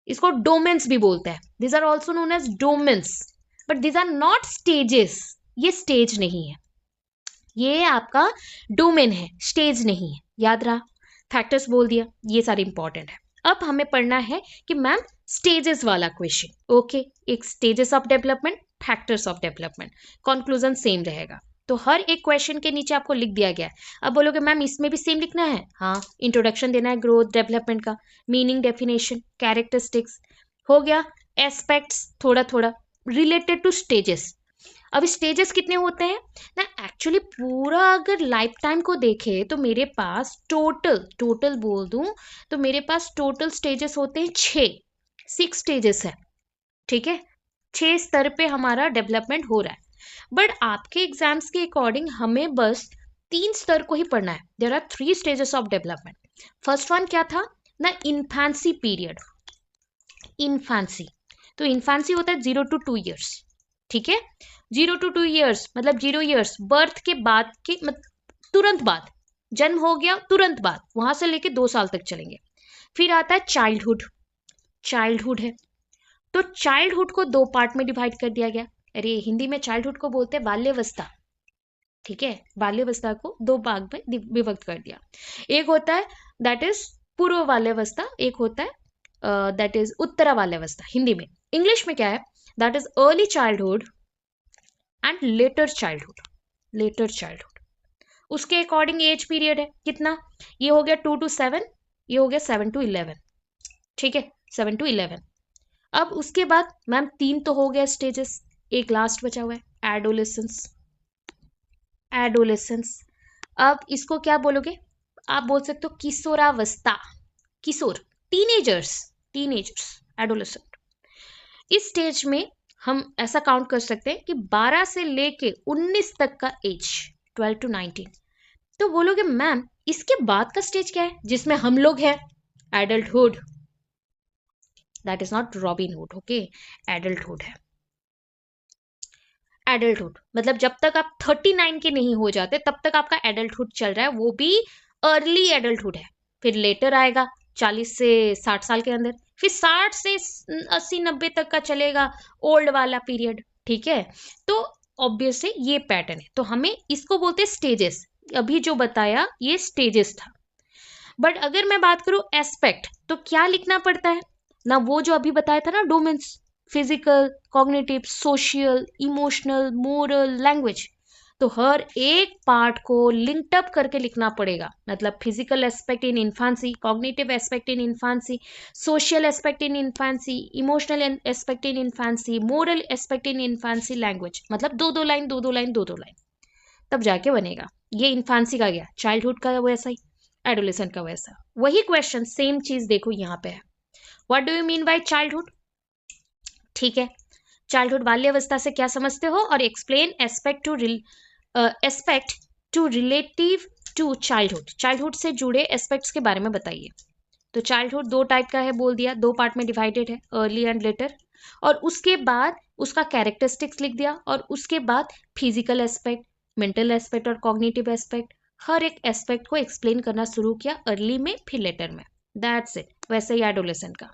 इसको डोमेन्स भी बोलते हैं। This are also known as domains, but this are not stages. ये स्टेज नहीं है, ये आपका डोमेन है, स्टेज नहीं है। याद रहा, फैक्टर्स बोल दिया, ये सारे इंपॉर्टेंट है। अब हमें पढ़ना है कि मैम स्टेजेस वाला क्वेश्चन। ओके, एक stages of development, factors of development, conclusion same रहेगा। तो हर एक क्वेश्चन के नीचे आपको लिख दिया गया है। अब बोलोगे मैम इसमें भी सेम लिखना है? हाँ, इंट्रोडक्शन देना है ग्रोथ डेवलपमेंट का, मीनिंग, डेफिनेशन, कैरेक्टरिस्टिक्स हो गया, एस्पेक्ट्स थोड़ा थोड़ा रिलेटेड टू स्टेजेस। अब स्टेजेस कितने होते हैं ना, एक्चुअली पूरा अगर लाइफ टाइम को देखे तो मेरे पास टोटल बोल दूं तो मेरे पास टोटल स्टेजेस होते हैं 6 स्टेजेस है। ठीक है, 6 स्तर पे हमारा डेवलपमेंट हो रहा है। बट आपके एग्जाम्स के अकॉर्डिंग हमें बस 3 स्तर को ही पढ़ना है। There are 3 stages of development. First one क्या था ना, इन्फेंसी पीरियड। इन्फेंसी, तो इन्फेंसी होता है 0 to 2 years। ठीक है, 0 to 2 years मतलब 0 years बर्थ के बाद के तुरंत बाद, जन्म हो गया तुरंत बाद, वहां से लेके 2 साल तक चलेंगे। फिर आता है चाइल्डहुड। चाइल्डहुड है, तो चाइल्डहुड को 2 पार्ट में डिवाइड कर दिया गया। अरे हिंदी में चाइल्डहुड को बोलते हैं बाल्यावस्था। ठीक है, बाल्यावस्था को 2 भाग में विभक्त कर दिया। एक होता है दैट इज पूर्व बाल्यावस्था, एक होता है दैट इज उत्तरा बाल्यावस्था हिंदी में। इंग्लिश में क्या है, that is early childhood and later childhood. Letter childhood, उसके अकॉर्डिंग एज पीरियड है कितना, ये हो गया 2 to 7, ये हो गया 7 to 11। ठीक है, 7 to 11। अब उसके बाद मैम 3 तो हो गया स्टेजेस, एक लास्ट बचा हुआ है एडोलेसेंस। एडोलेसेंस, अब इसको क्या बोलोगे, आप बोल सकते हो किशोरावस्था, किशोर, टीनेजर्स, टीनेजर्स, एडोलेसेंट। इस स्टेज में हम ऐसा काउंट कर सकते हैं कि 12 से लेके 19 तक का एज, 12 to 19। तो बोलोगे मैम इसके बाद का स्टेज क्या है जिसमें हम लोग हैं, adulthood. That is not Robin Hood, okay, adulthood है। एडल्टहुड मतलब जब तक आप 39 के नहीं हो जाते तब तक आपका एडल्टहुड चल रहा है, वो भी अर्ली एडल्टहुड है। फिर लेटर आएगा 40 से 60 साल के अंदर, फिर 60 से 80-90 तक का चलेगा ओल्ड वाला पीरियड। ठीक है, तो ऑब्वियसली ये पैटर्न है, तो हमें इसको बोलते हैं स्टेजेस। अभी जो बताया ये स्टेजेस था। बट अगर मैं बात करूं एस्पेक्ट, तो क्या लिखना पड़ता है ना, वो जो अभी बताया था ना, domains, physical, cognitive, social, emotional, moral, language, तो हर एक पार्ट को लिंक्ड अप करके लिखना पड़ेगा। मतलब physical aspect in infancy, cognitive aspect in infancy, social aspect in infancy, emotional aspect in infancy, moral aspect in infancy, language, मतलब 2-2 line, 2-2 line, 2-2 line, तब जाके बनेगा। ये इन्फेंसी का गया, चाइल्डहुड का वैसा ही, एडोलेसेंट का वैसा। वही क्वेश्चन सेम चीज देखो यहाँ पे है, what do you mean by childhood. ठीक है, चाइल्डहुड बाल्यावस्था से क्या समझते हो, और explain aspect to relative to childhood. Childhood से जुड़े एस्पेक्ट्स के बारे में बताइए। तो चाइल्डहुड 2 टाइप का है बोल दिया, 2 पार्ट में डिवाइडेड है, अर्ली एंड लेटर। और उसके बाद उसका कैरेक्टरिस्टिक्स लिख दिया, और उसके बाद फिजिकल एस्पेक्ट, मेंटल एस्पेक्ट और कॉग्निटिव एस्पेक्ट, हर एक एस्पेक्ट को एक्सप्लेन करना शुरू किया अर्ली में फिर लेटर में। That's it. वैसे ही एडोलेसेंट का,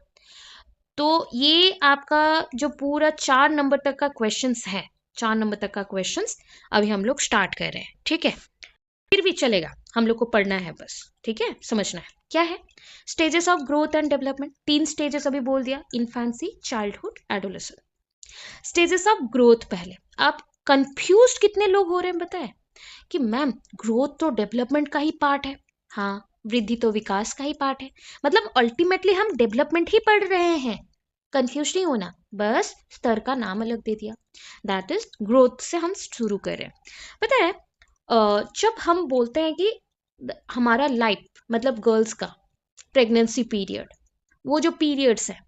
तो ये आपका जो पूरा 4 नंबर तक का क्वेश्चंस है, 4 नंबर तक का क्वेश्चंस अभी हम लोग स्टार्ट कर रहे हैं। ठीक है, फिर भी चलेगा, हम लोग को पढ़ना है बस। ठीक है, समझना है क्या है stages of growth and development. 3 stages अभी बोल दिया, infancy, childhood, adolescent. Stages of growth, पहले आप कंफ्यूज कितने लोग हो रहे हैं बताए कि मैम ग्रोथ तो डेवलपमेंट का ही पार्ट है। हाँ, वृद्धि तो विकास का ही पार्ट है, मतलब अल्टीमेटली हम डेवलपमेंट ही पढ़ रहे हैं। कंफ्यूज नहीं होना, बस स्तर का नाम अलग दे दिया। दैट इज ग्रोथ से हम शुरू कर रहे हैं। पता है जब हम बोलते हैं कि हमारा लाइफ, मतलब गर्ल्स का प्रेगनेंसी पीरियड, वो जो पीरियड्स है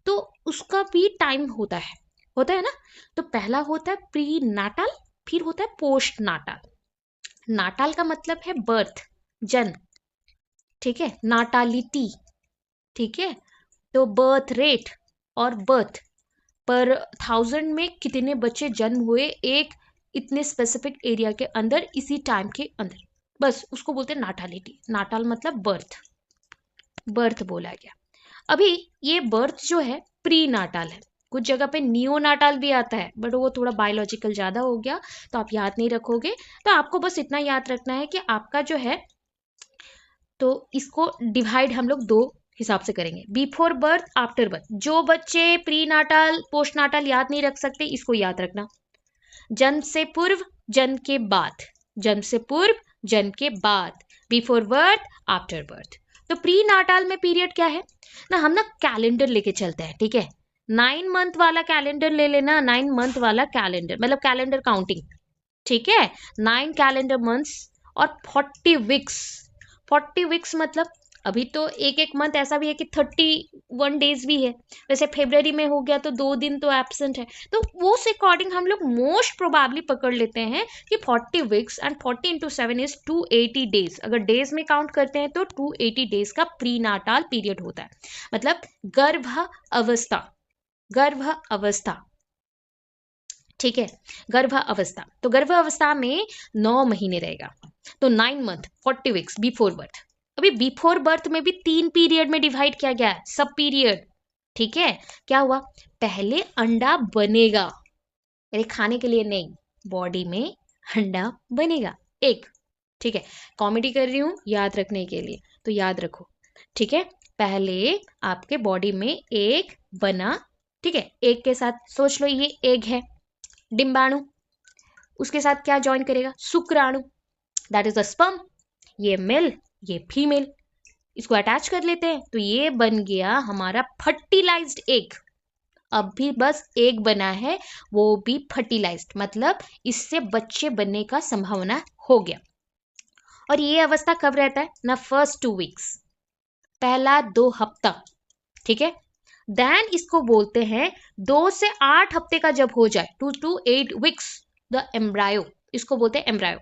तो उसका भी टाइम होता है। होता है ना। तो पहला होता है प्री नाटाल, फिर होता है पोस्ट नाटाल। नाटाल का मतलब है बर्थ, जन्म, ठीक है, नाटालिटी, ठीक है। तो बर्थ रेट और बर्थ पर 1000 में कितने बच्चे जन्म हुए एक इतने स्पेसिफिक एरिया के अंदर इसी टाइम के अंदर, बस उसको बोलते हैं नाटालिटी। नाटाल मतलब बर्थ, बर्थ बोला गया। अभी ये बर्थ जो है प्री नाटाल है, कुछ जगह पे नियो नाटाल भी आता है, बट वो थोड़ा बायोलॉजिकल ज्यादा हो गया तो आप याद नहीं रखोगे। तो आपको बस इतना याद रखना है कि आपका जो है, तो इसको डिवाइड हम लोग दो हिसाब से करेंगे, बिफोर बर्थ आफ्टर बर्थ। जो बच्चे प्री नाटाल पोस्ट नाटाल याद नहीं रख सकते इसको याद रखना। जन्म से पूर्व, जन्म के बाद, जन्म से पूर्व, जन्म के बाद, बिफोर बर्थ आफ्टर बर्थ। तो प्री नाटाल में पीरियड क्या है ना, हम ना कैलेंडर लेके चलते हैं, ठीक है। 9 मंथ वाला कैलेंडर ले लेना, 9 मंथ वाला कैलेंडर मतलब कैलेंडर काउंटिंग, ठीक है। 9 कैलेंडर मंथ्स और 40 वीक्स। 40 वीक्स मतलब अभी तो एक एक मंथ ऐसा भी है कि 31 डेज भी है। वैसे फेब्रवरी में हो गया तो 2 दिन तो एब्सेंट है। तो वो उस अकॉर्डिंग हम लोग मोस्ट प्रोबेबली पकड़ लेते हैं कि 40 वीक्स एंड 40 × 7 इज 280 डेज। अगर डेज में काउंट करते हैं तो 280 डेज का प्री नाटाल पीरियड होता है, मतलब गर्भ अवस्था, गर्भ अवस्था, ठीक है, गर्भ अवस्था। तो गर्भ अवस्था में 9 महीने रहेगा, तो 9 मंथ 40 वीक्स बिफोर बर्थ। अभी बिफोर बर्थ में भी 3 पीरियड में डिवाइड किया गया है, सब पीरियड, ठीक है। क्या हुआ, पहले अंडा बनेगा, अरे खाने के लिए नहीं, बॉडी में अंडा बनेगा एक, ठीक है। कॉमेडी कर रही हूं याद रखने के लिए, तो याद रखो, ठीक है। पहले आपके बॉडी में एक बना, ठीक है, एक के साथ सोच लो ये एग है, डिम्बाणु, उसके साथ क्या ज्वाइन करेगा, शुक्राणु, दैट इज द स्पर्म। ये मेल, ये फीमेल, इसको अटैच कर लेते हैं तो ये बन गया हमारा फर्टिलाइज्ड एग। अब भी बस एग बना है, वो भी फर्टिलाइज्ड, मतलब इससे बच्चे बनने का संभावना हो गया। और ये अवस्था कब रहता है ना, फर्स्ट 2 वीक्स, पहला 2 हफ्ता, ठीक है। देन इसको बोलते हैं 2 से 8 हफ्ते का जब हो जाए, 2 to 8 वीक्स, द एम्ब्रायो, इसको बोलते हैं एम्ब्रायो।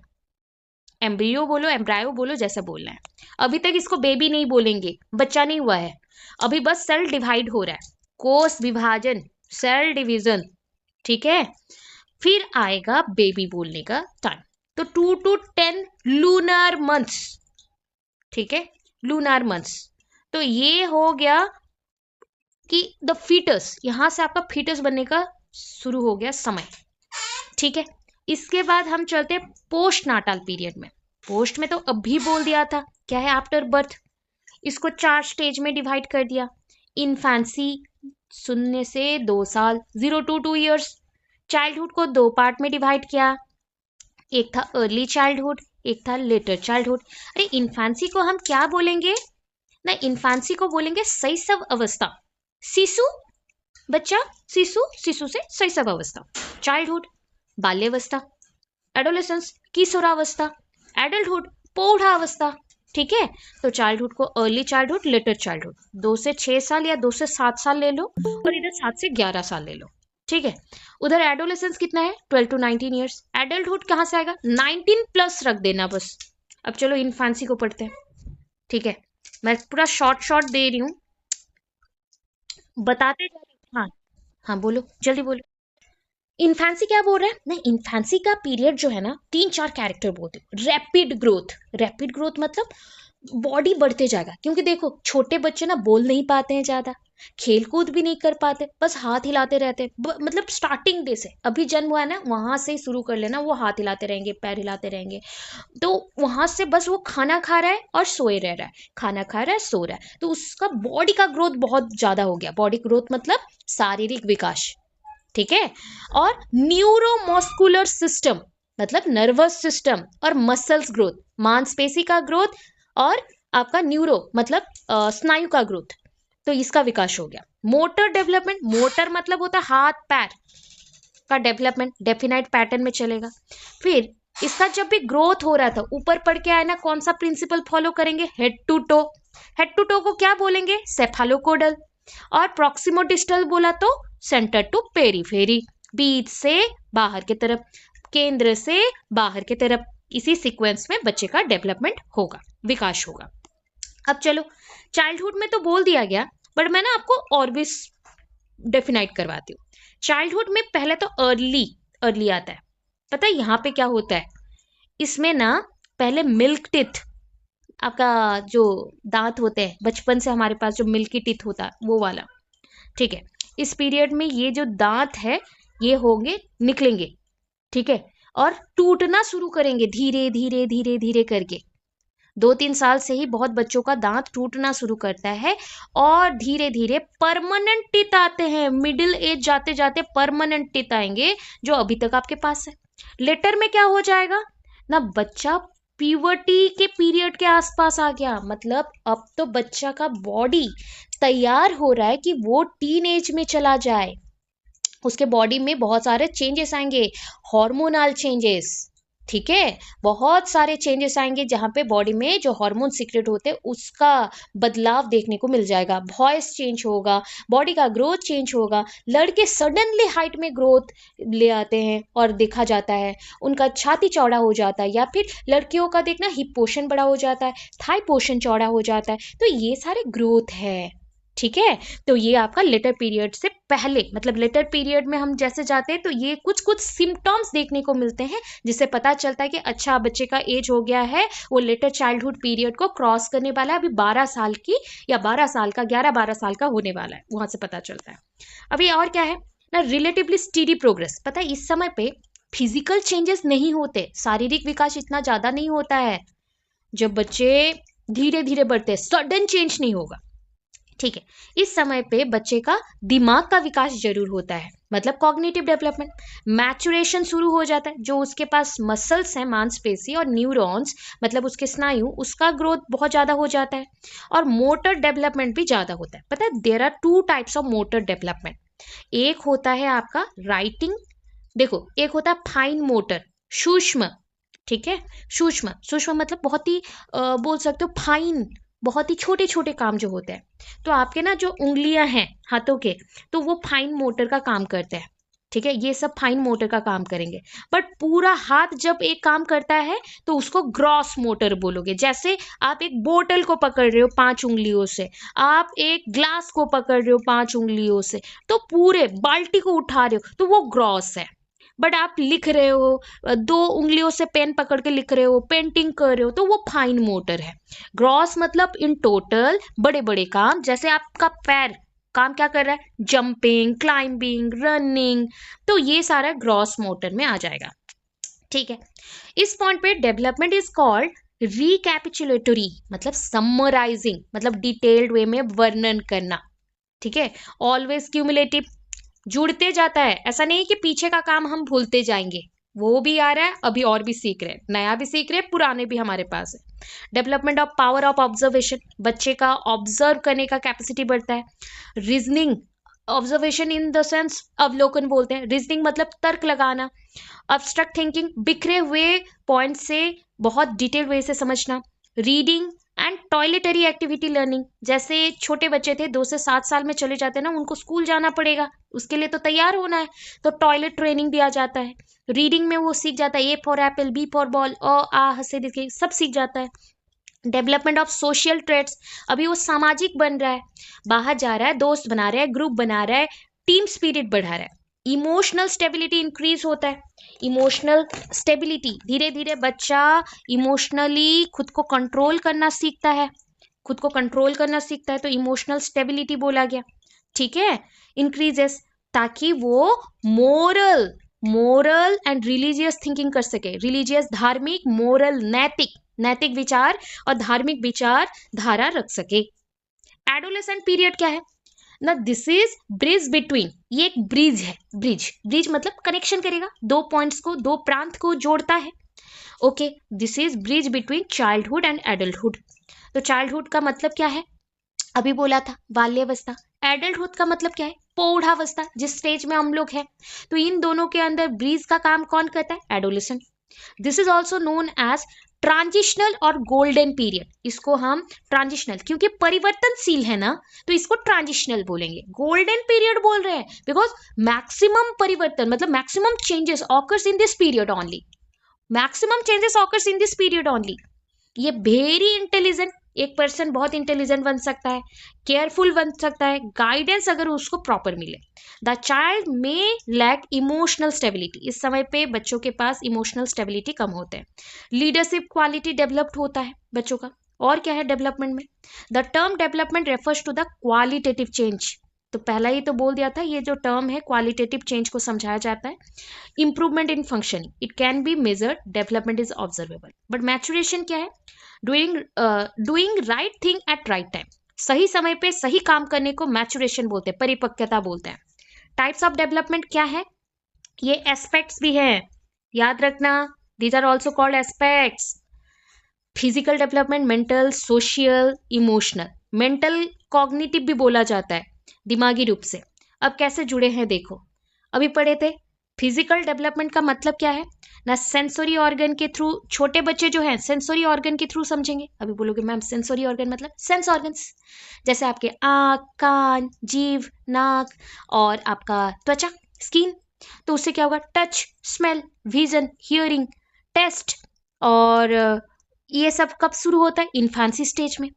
एम्ब्रियो बोलो, एम्ब्रायो बोलो, जैसा बोलना है। अभी तक इसको बेबी नहीं बोलेंगे, बच्चा नहीं हुआ है, अभी बस सेल डिवाइड हो रहा है, कोष विभाजन, सेल डिवीजन, ठीक है। फिर आएगा बेबी बोलने का टाइम, तो 2 to 10 लूनर मंथ्स, ठीक है, लूनर मंथ्स। तो ये हो गया कि द फीटस, यहां से आपका फीटस बनने का शुरू हो गया समय, ठीक है। इसके बाद हम चलते हैं पोस्ट नाटाल पीरियड में। पोस्ट में तो अभी बोल दिया था, क्या है, आफ्टर बर्थ। इसको 4 स्टेज में डिवाइड कर दिया। इन्फेंसी 0 से 2 साल, 0 to 2 years। चाइल्डहुड को 2 पार्ट में डिवाइड किया, एक था अर्ली चाइल्डहुड, एक था लेटर चाइल्डहुड। अरे इन्फेंसी को हम क्या बोलेंगे ना, इन्फेंसी को बोलेंगे शैशव अवस्था, शिशु, बच्चा, शिशु, शिशु से शैशव अवस्था। चाइल्डहुड बाल्यावस्था, एडोलेसेंस किशोरावस्था, एडल्टहुड पौढ़ावस्था, ठीक है। तो चाइल्डहुड को अर्ली चाइल्डहुड, लेटर चाइल्डहुड, 2 से 6 साल या 2 से 7 साल ले लो, और इधर 7 से 11 साल ले लो, ठीक है। उधर एडोलेसेंस कितना है, 12 to 19 years। एडल्टहुड कहाँ से आएगा, 19+ रख देना बस। अब चलो इन्फेंसी को पढ़ते हैं, ठीक है। मैं पूरा शॉर्ट शॉर्ट दे रही हूँ, बताते जा रही हूँ। हाँ हाँ बोलो, जल्दी बोलो। इन्फेंसी क्या बोल रहा है ना, इन्फेंसी का पीरियड जो है ना, 3-4 कैरेक्टर बोलते हैं। रैपिड ग्रोथ, रैपिड ग्रोथ मतलब बॉडी बढ़ते जाएगा, क्योंकि देखो छोटे बच्चे ना बोल नहीं पाते हैं ज्यादा, खेल कूद भी नहीं कर पाते, बस हाथ हिलाते रहते हैं। मतलब स्टार्टिंग डे से, अभी जन्म हुआ है ना वहां से ही शुरू कर लेना, वो हाथ हिलाते रहेंगे, पैर हिलाते रहेंगे। तो वहां से बस वो खाना खा रहा है और सोए रह रहा है, खाना खा रहा है सो रहा है, तो उसका बॉडी का ग्रोथ बहुत ज्यादा हो गया। बॉडी ग्रोथ मतलब शारीरिक विकास, ठीक है। और न्यूरोमस्कुलर सिस्टम मतलब नर्वस सिस्टम और मसल्स ग्रोथ, मांसपेशी का ग्रोथ, और आपका न्यूरो मतलब स्नायु का ग्रोथ, तो इसका विकास हो गया। मोटर डेवलपमेंट, मोटर मतलब होता है हाथ पैर का डेवलपमेंट, डेफिनाइट पैटर्न में चलेगा। फिर इसका जब भी ग्रोथ हो रहा था, ऊपर पढ़ के आए ना, कौन सा प्रिंसिपल फॉलो करेंगे, head to toe. Head to toe को क्या बोलेंगे, सेफालोकोडल। और प्रॉक्सिमोडिस्टल बोला तो सेंटर टू पेरीफेरी, बीच से बाहर की तरफ, केंद्र से बाहर की तरफ। इसी सीक्वेंस में बच्चे का डेवलपमेंट होगा, विकास होगा। अब चलो, चाइल्डहुड में तो बोल दिया गया, बट मैं ना आपको और भी डेफिनाइट करवाती हूँ। चाइल्डहुड में पहले तो अर्ली आता है। पता है यहाँ पे क्या होता है, इसमें ना पहले मिल्क टिथ, आपका जो दांत होते हैं बचपन से हमारे पास जो मिल्की टिथ होता है वो वाला, ठीक है, इस पीरियड में ये जो दांत है ये होंगे, निकलेंगे, ठीक है, और टूटना शुरू करेंगे धीरे धीरे धीरे धीरे करके। 2-3 साल से ही बहुत बच्चों का दांत टूटना शुरू करता है और धीरे धीरे परमानेंट टीथ आते हैं। मिडिल एज जाते जाते परमानेंट टीथ आएंगे जो अभी तक आपके पास है। लेटर में क्या हो जाएगा ना, बच्चा प्यूबर्टी के पीरियड के आसपास आ गया, मतलब अब तो बच्चा का बॉडी तैयार हो रहा है कि वो टीन एज में चला जाए। उसके बॉडी में बहुत सारे चेंजेस आएंगे, हार्मोनल चेंजेस, ठीक है, बहुत सारे चेंजेस आएंगे जहाँ पे बॉडी में जो हार्मोन सीक्रेट होते हैं उसका बदलाव देखने को मिल जाएगा। वॉइस चेंज होगा, बॉडी का ग्रोथ चेंज होगा। लड़के सडनली हाइट में ग्रोथ ले आते हैं और देखा जाता है उनका छाती चौड़ा हो जाता है, या फिर लड़कियों का देखना हिप पोर्शन बड़ा हो जाता है, थाई पोर्शन चौड़ा हो जाता है। तो ये सारे ग्रोथ है, ठीक है। तो ये आपका लेटर पीरियड से पहले, मतलब लेटर पीरियड में हम जैसे जाते हैं तो ये कुछ कुछ सिम्टम्स देखने को मिलते हैं जिससे पता चलता है कि अच्छा बच्चे का एज हो गया है, वो लेटर चाइल्डहुड पीरियड को क्रॉस करने वाला है, अभी 12 साल की या 12 साल का 11-12 साल का होने वाला है, वहां से पता चलता है। अभी और क्या है ना, रिलेटिवली स्टीडी प्रोग्रेस। पता है इस समय पे फिजिकल चेंजेस नहीं होते, शारीरिक विकास इतना ज्यादा नहीं होता है। जब बच्चे धीरे धीरे बढ़ते हैं, सडन चेंज नहीं होगा, ठीक है। इस समय पे बच्चे का दिमाग का विकास जरूर होता है, मतलब कॉग्निटिव डेवलपमेंट, मैचुरेशन शुरू हो जाता है। जो उसके पास मसल्स हैं, मांसपेशी और न्यूरॉन्स, मतलब उसके स्नायु, उसका ग्रोथ बहुत ज्यादा हो जाता है। और मोटर डेवलपमेंट भी ज्यादा होता है। पता है there are 2 types of motor development. एक होता है आपका राइटिंग, देखो एक होता है फाइन मोटर, सूक्ष्म, ठीक है, सूक्ष्म, सूक्ष्म मतलब बहुत ही बोल सकते हो फाइन, बहुत ही छोटे छोटे काम जो होते हैं। तो आपके ना जो उंगलियां हैं हाथों के, तो वो फाइन मोटर का काम करते हैं, ठीक है, ये सब फाइन मोटर का काम करेंगे। बट पूरा हाथ जब एक काम करता है तो उसको ग्रॉस मोटर बोलोगे। जैसे आप एक बोतल को पकड़ रहे हो 5 उंगलियों से, आप एक ग्लास को पकड़ रहे हो 5 उंगलियों से, तो पूरे बाल्टी को उठा रहे हो तो वो ग्रॉस है। बट आप लिख रहे हो, 2 उंगलियों से पेन पकड़ के लिख रहे हो, पेंटिंग कर रहे हो, तो वो फाइन मोटर है। ग्रॉस मतलब इन टोटल बड़े बड़े काम, जैसे आपका पैर काम क्या कर रहा है, जंपिंग, क्लाइंबिंग, रनिंग, तो ये सारा ग्रॉस मोटर में आ जाएगा, ठीक है। इस पॉइंट पे डेवलपमेंट इज कॉल्ड रिकैपिचुलेटरी, मतलब समराइजिंग, मतलब डिटेल्ड वे में वर्णन करना, ठीक है। ऑलवेज क्यूमुलेटिव, जुड़ते जाता है, ऐसा नहीं कि पीछे का काम हम भूलते जाएंगे, वो भी आ रहा है, अभी और भी सीख रहे हैं, नया भी सीख रहे हैं, पुराने भी हमारे पास है। Development of power of observation, बच्चे का ऑब्जर्व करने का कैपेसिटी बढ़ता है। Reasoning, observation in the sense अवलोकन बोलते हैं, रीजनिंग मतलब तर्क लगाना। अब्स्ट्रैक्ट थिंकिंग, बिखरे हुए पॉइंट से बहुत डिटेल वे से समझना। Reading and toiletry activity learning, जैसे छोटे बच्चे थे 2 से 7 साल में चले जाते हैं ना, उनको स्कूल जाना पड़ेगा, उसके लिए तो तैयार होना है, तो टॉयलेट ट्रेनिंग दिया जाता है। रीडिंग में वो सीख जाता है, A for apple, B for ball, आ हंसे दिखे, सब सीख जाता है। डेवलपमेंट ऑफ सोशल ट्रेट्स, अभी वो सामाजिक बन रहा है, बाहर जा रहा है, दोस्त बना रहा है, ग्रुप बना रहा है, टीम स्पिरिट बढ़ा रहा है। इमोशनल स्टेबिलिटी इंक्रीज होता है। इमोशनल स्टेबिलिटी, धीरे धीरे बच्चा इमोशनली खुद को कंट्रोल करना सीखता है, खुद को कंट्रोल करना सीखता है, तो इमोशनल स्टेबिलिटी बोला गया, ठीक है, इंक्रीजेस, ताकि वो moral moral and religious thinking कर सके। रिलीजियस धार्मिक, मोरल नैतिक, नैतिक विचार और धार्मिक विचार धारा रख सके। एडोलेसेंट पीरियड क्या है ना, दिस इज ब्रिज बिटवीन, ये एक ब्रिज है, ब्रिज, ब्रिज मतलब कनेक्शन करेगा, 2 पॉइंट्स को, 2 प्रांत को जोड़ता है, okay. This is bridge between childhood and adulthood. तो चाइल्डहुड का मतलब क्या है, अभी बोला था बाल्यावस्था। एडल्टहुड का मतलब क्या है, पौढ़ावस्था, जिस स्टेज में हम लोग हैं। तो इन दोनों के अंदर ब्रिज का काम कौन करता है, adolescent. This is also known as transitional और गोल्डन पीरियड, इसको हम ट्रांजिशनल, क्योंकि परिवर्तनशील है ना तो इसको ट्रांजिशनल बोलेंगे। गोल्डन पीरियड बोल रहे हैं बिकॉज मैक्सिमम परिवर्तन मतलब maximum changes occurs in this period only, maximum changes occurs in this period only. ये वेरी इंटेलिजेंट, एक पर्सन बहुत इंटेलिजेंट बन सकता है, केयरफुल बन सकता है, गाइडेंस अगर उसको प्रॉपर मिले। The child may lack emotional stability, इस समय पे बच्चों के पास इमोशनल स्टेबिलिटी कम होते हैं। लीडरशिप क्वालिटी डेवलप्ड होता है बच्चों का। और क्या है डेवलपमेंट में? The term development refers to the qualitative change, तो पहला ही तो बोल दिया था, ये जो टर्म है क्वालिटेटिव चेंज को समझाया जाता है। Improvement in functioning, it can be measured, development is observable. But maturation क्या है? Doing right thing at right time, सही समय पे सही काम करने को मैचुरेशन बोलते हैं, परिपक्वता बोलते हैं। टाइप्स ऑफ डेवलपमेंट क्या है? ये एस्पेक्ट्स भी हैं, याद रखना, these are also called aspects. Physical development, mental, social, emotional. Mental cognitive भी बोला जाता है, दिमागी रूप से। अब कैसे जुड़े हैं देखो, अभी पढ़े थे फिजिकल डेवलपमेंट का मतलब क्या है ना, सेंसरी ऑर्गन के थ्रू, छोटे बच्चे जो हैं सेंसरी ऑर्गन के थ्रू समझेंगे। अभी बोलोगे मैम सेंसरी ऑर्गन मतलब सेंस ऑर्गन्स, जैसे आपके आँख, कान, जीभ, नाक और आपका त्वचा, स्किन। तो उससे क्या होगा? Touch, smell, vision, hearing, taste. और ये सब कब शुरू होता है? इन्फेंसी स्टेज में।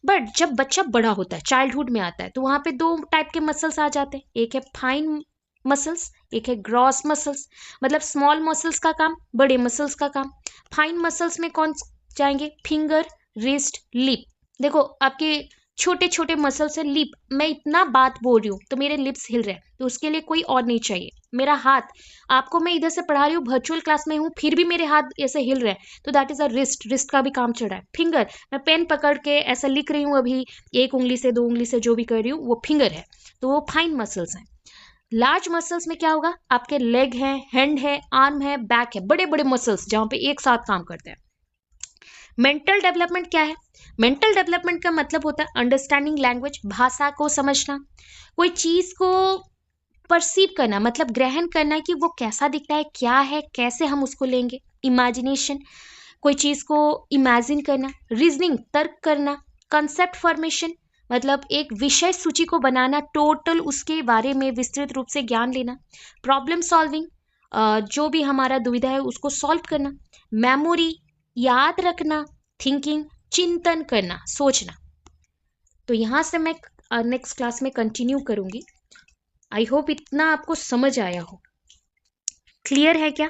बट जब बच्चा बड़ा होता है, चाइल्डहुड में आता है, तो वहां पे दो टाइप के मसल्स आ जाते हैं, एक है फाइन मसल्स, एक है ग्रॉस मसल्स। मतलब स्मॉल मसल्स का काम, बड़े मसल्स का काम। फाइन मसल्स में कौन जाएंगे? Finger, wrist, lip. देखो आपके छोटे छोटे मसल्स है, लिप, मैं इतना बात बोल रही हूँ तो मेरे लिप्स हिल रहे हैं, तो उसके लिए कोई और नहीं चाहिए। मेरा हाथ, आपको मैं इधर से पढ़ा रही हूँ, वर्चुअल क्लास में हूँ, फिर भी मेरे हाथ ऐसे हिल रहे हैं, तो that is a wrist, wrist का भी काम चल रहा है। फिंगर, मैं पेन पकड़ के ऐसा लिख रही हूँ अभी, एक उंगली से, दो उंगली से जो भी कर रही हूँ, वो फिंगर है, तो वो फाइन मसल्स हैं। लार्ज मसल्स में क्या होगा? आपके लेग है, हैंड है, आर्म है, बैक है, बड़े बड़े मसल्स जहां पे एक साथ काम करते हैं। मेंटल डेवलपमेंट क्या है? मेंटल डेवलपमेंट का मतलब होता है अंडरस्टैंडिंग लैंग्वेज, भाषा को समझना, कोई चीज को परसीव करना, मतलब ग्रहण करना कि वो कैसा दिखता है, क्या है, कैसे हम उसको लेंगे। इमेजिनेशन, कोई चीज को इमेजिन करना। रीजनिंग, तर्क करना। कंसेप्ट फॉर्मेशन, मतलब एक विषय सूची को बनाना, टोटल उसके बारे में विस्तृत रूप से ज्ञान लेना। प्रॉब्लम सॉल्विंग, जो भी हमारा दुविधा है उसको सॉल्व करना। मेमोरी, याद रखना। थिंकिंग, चिंतन करना, सोचना। तो यहाँ से मैं नेक्स्ट क्लास में कंटिन्यू करूंगी। आई होप इतना आपको समझ आया हो। क्लियर है क्या?